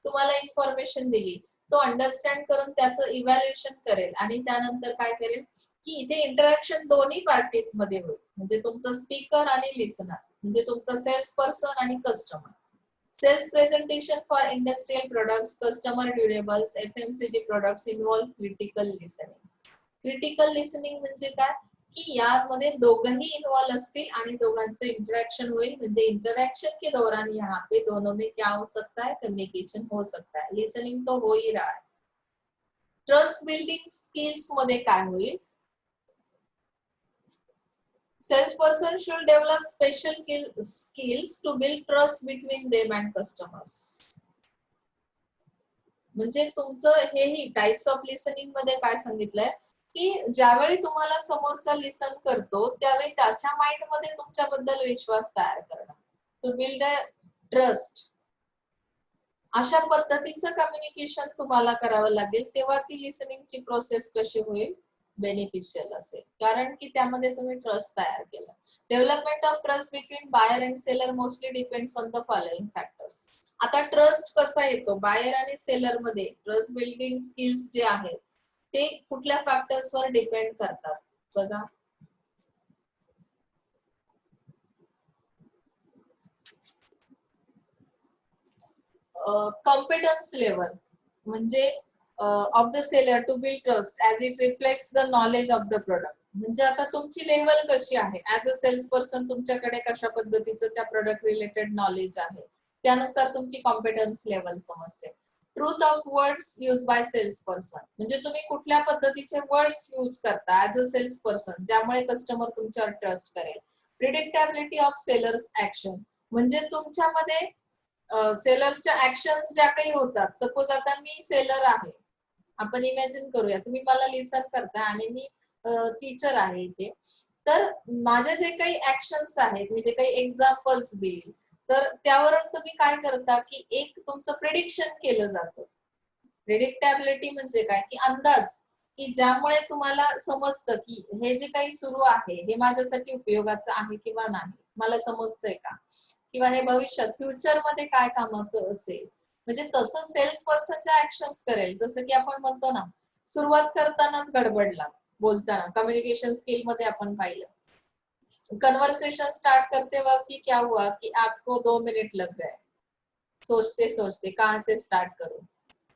तुम्हाला इन्फॉर्मेशन दिली तो अंडरस्टँड करून त्याचं इव्हॅल्युएशन करेल आणि त्यानंतर काय करेल की इथे इंटरॅक्शन दोन्ही पार्टीज मध्ये होईल, म्हणजे तुमचं स्पीकर आणि लिसनर, म्हणजे तुमचा सेल्स पर्सन आणि customer. Sales presentation for industrial products, customer durables, FMCG products involve critical listening. Critical listening म्हणजे काय की यामध्ये दोघंही इन्वॉल्व असतील आणि दोघांचं इंटरेक्शन होईल म्हणजे इंटरेक्शन के दौरान यहाँ पे दोनों में क्या हो सकता है कम्युनिकेशन हो सकता है लिसनिंग तो हो ही रहा है ट्रस्ट बिल्डिंग स्किल्स मध्ये काय होईल salesperson should develop special skills to build trust between them and customers म्हणजे तुमचं हेही टाइप्स ऑफ लिसनिंग मध्ये काय सांगितलंय की ज्यावेळी तुम्हाला समोरचा लिसन करतो त्यावेळी त्याच्या माइंड मध्ये तुमच्याबद्दल विश्वास तयार करणं टू बिल्ड अ ट्रस्ट अशा पद्धतीचं कम्युनिकेशन तुम्हाला करावं लागेल तेव्हा ती लिसनिंगची प्रोसेस कशी होईल बेनिफिशियल असेल कारण की त्यामध्ये तुम्ही ट्रस्ट तयार केला development of trust between buyer and seller mostly depends on the following factors आता ट्रस्ट कसा येतो बायर आणि सेलर मध्ये ट्रस्ट बिल्डिंग स्किल्स जे आहेत ते कुठल्या फॅक्टर्स वर डिपेंड करतात बघा कॉम्पिटन्स लेवल म्हणजे of the seller to build trust as it reflects the knowledge of the product म्हणजे आता तुमची लेवल कशी आहे ऍज अ सेल्स पर्सन तुमच्याकडे कशा पद्धतीचं त्या प्रोडक्ट रिलेटेड नॉलेज आहे त्यानुसार तुमची कॉम्पिटन्स लेवल समजते truth of words use by sales person म्हणजे तुम्ही कुठल्या पद्धतीचे वर्ड्स यूज करता ऍज अ सेल्स पर्सन ज्यामुळे कस्टमर तुमच्यावर ट्रस्ट करेल प्रिडिक्टेबिलिटी ऑफ सेलर्स ऍक्शन म्हणजे तुमच्यामध्ये सेलरच्या ऍक्शन्स ज्या काही होतात सपोज आता मी सेलर आहे आपण इमॅजिन करूया तुम्ही मला लिसन करता आणि मी टीचर आहे इथे तर माझे जे काही ऍक्शन्स आहेत मी जे काही एक्झाम्पल्स देईल तर त्यावरून तुम्ही काय करता की एक तुमचं प्रिडिक्शन केलं जातं प्रिडिक्टेबिलिटी म्हणजे काय की अंदाज की ज्यामुळे तुम्हाला समजतं की हे जे काही सुरू आहे हे माझ्यासाठी उपयोगाचं आहे किंवा नाही मला समजतंय का किंवा हे भविष्यात फ्युचर मध्ये काय कामाचं असेल म्हणजे तसं सेल्स पर्सनच्या ऍक्शन्स करेल जसं की आपण म्हणतो ना सुरुवात करतानाच गडबडला बोलताना कम्युनिकेशन स्किल मध्ये आपण पाहिलं कन्वर्सेशन स्टार्ट करते वक्त क्या हुआ कि आपको 2 मिनट लग गए सोचते सोचते कहाँ से स्टार्ट करूं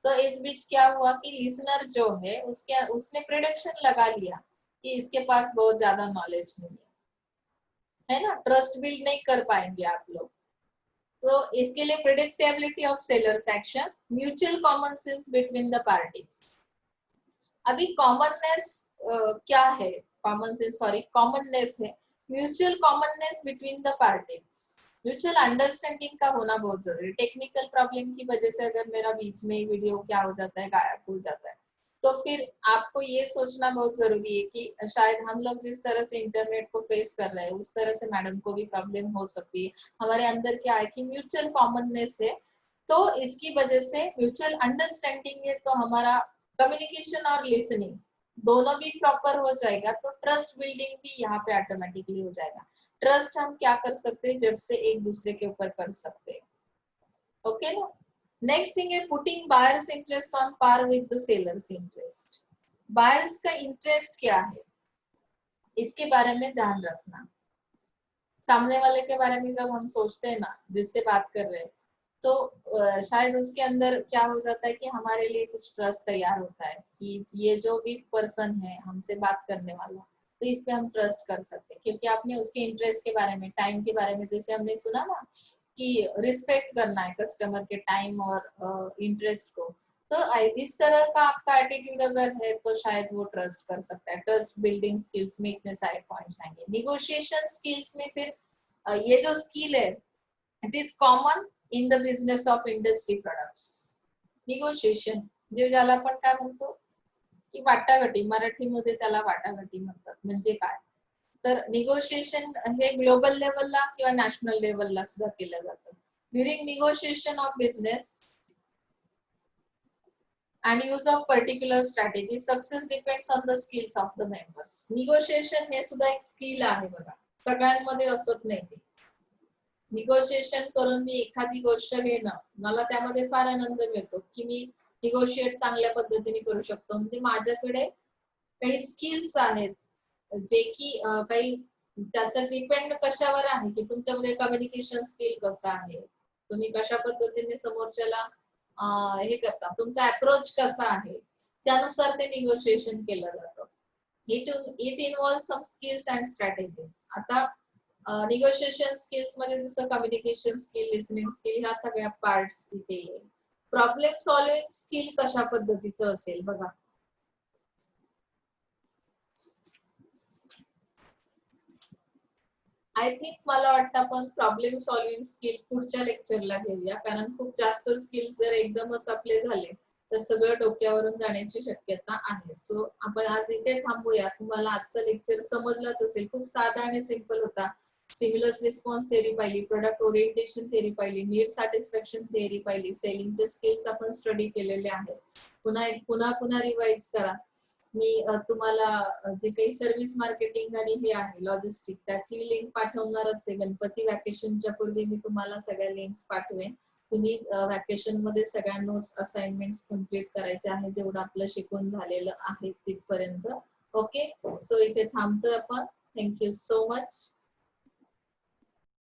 तो इस बीच क्या हुआ कि लिसनर जो है उसने प्रिडिक्शन लगा लिया कि इसके पास बहुत ज्यादा नॉलेज नहीं है ना ट्रस्ट बिल्ड नहीं कर पाएंगे आप लोग तो इसके लिए predictability of sellers action mutual common sense between the parties अभी कॉमननेस क्या है कॉमन सेंस सॉरी कॉमननेस है mutual commonness between the parties mutual understanding का होना बहुत जरूरी है टेक्निकल प्रॉब्लम की वजह से अगर मेरा बीच में वीडियो क्या हो जाता है गायब हो जाता है तो फिर आपको ये सोचना बहुत जरूरी है कि शायद हम लोग जिस तरह से इंटरनेट को फेस कर रहे हैं उस तरह से मैडम को भी प्रॉब्लम हो सकती है हमारे अंदर क्या है कि म्यूचुअल कॉमननेस है तो इसकी वजह से म्यूचुअल अंडरस्टैंडिंग है तो हमारा कम्युनिकेशन और लिसनिंग दोनों भी प्रॉपर हो जाएगा तो ट्रस्ट बिल्डिंग भी यहाँ पे ऑटोमेटिकली हो जाएगा ट्रस्ट हम क्या कर सकते हैं जब से एक दूसरे के ऊपर कर सकते हैं ओके ना नेक्स्ट थिंग है putting buyers interest on par with the sellers interest buyers का इंटरेस्ट क्या है इसके बारे में ध्यान रखना सामने वाले के बारे में जब हम सोचते हैं ना जिससे बात कर रहे हैं तो शायद उसके अंदर क्या हो जाता है कि हमारे लिए कुछ ट्रस्ट तैयार होता है कि ये जो भी पर्सन है हमसे बात करने वाला तो इस पे हम ट्रस्ट कर सकते हैं क्योंकि आपने उसके इंटरेस्ट के बारे में टाइम के बारे में जैसे हमने सुना ना कि रिस्पेक्ट करना है कस्टमर के टाइम और इंटरेस्ट को तो इस तरह का आपका एटीट्यूड अगर है तो शायद वो ट्रस्ट कर सकता है ट्रस्ट बिल्डिंग स्किल्स में इतने सारे पॉइंट्स आएंगे निगोशिएशन स्किल्स में फिर ये जो स्किल है it is common in the business of industry products negotiation जे ज्याला आपण काय म्हणतो की वाटाघाटी मराठीमध्ये त्याला वाटाघाटी म्हणतात म्हणजे काय तर निगोशिएशन हे ग्लोबल लेवलला किंवा नॅशनल लेवलला सुद्धा केलं जातं during negotiation of business and use of particular strategy success depends on the skills of the members negotiation हे सुद्धा एक स्किल आहे बघा सगळ्यांमध्ये असत नाही ते निगोशिएशन करून मी एखादी गोष्ट घेणं मला त्यामध्ये फार आनंद मिळतो की मी निगोशिएट चांगल्या पद्धतीने करू शकतो म्हणजे माझ्याकडे काही स्किल्स आहेत जे की काही त्याचा डिपेंड कशावर आहे की तुमच्यामध्ये कम्युनिकेशन स्किल कसं आहे तुम्ही कशा पद्धतीने समोरच्याला हे करता, तुमचा अप्रोच कसा आहे, त्यानुसार ते निगोशिएशन केलं जातं. It involve some skills and strategies. आता निगोशिएशन स्किल्स मध्ये जसं कम्युनिकेशन स्किल, लिसनिंग स्किल, ह्या सगळ्या पार्ट्स इथे येईल. प्रॉब्लेम सॉल्विंग स्किल कशा पद्धतीचं असेल बघा. आय थिंक मला वाटतं आपण प्रॉब्लेम सॉल्विंग स्किल पुढच्या लेक्चरला घेऊया, कारण खूप जास्त स्किल्स जर एकदमच आपले झाले तर सगळं डोक्यावरून जाण्याची शक्यता आहे. सो आपण आज इथे थांबूया. तुम्हाला आजचं लेक्चर समजलंच असेल, खूप साधा आणि सिंपल होता. स्टिम्युलस रिस्पॉन्स थेअरी पाहिली, प्रोडक्ट ओरिएंटेशन थेअरी पाहिली, नीड सॅटिस्फॅक्शन थेअरी पाहिली, सेलिंगचे स्किल्स आपण स्टडी केलेले आहेत. पुन्हा रिवाइज करा. मी तुम्हाला जे काही सर्व्हिस मार्केटिंग आणि हे आहे लॉजिस्टिक, त्याची लिंक पाठवणारच आहे. गणपती वॅकेशनच्या पूर्वी मी तुम्हाला सगळ्या लिंक्स पाठवेन. तुम्ही वॅकेशन मध्ये सगळ्या नोट्स असाइनमेंट्स कम्प्लीट करायचे आहे, जेवढं आपलं शिकून झालेलं आहे तिथपर्यंत. ओके, सो इथे थांबतोय आपण. Thank you so much.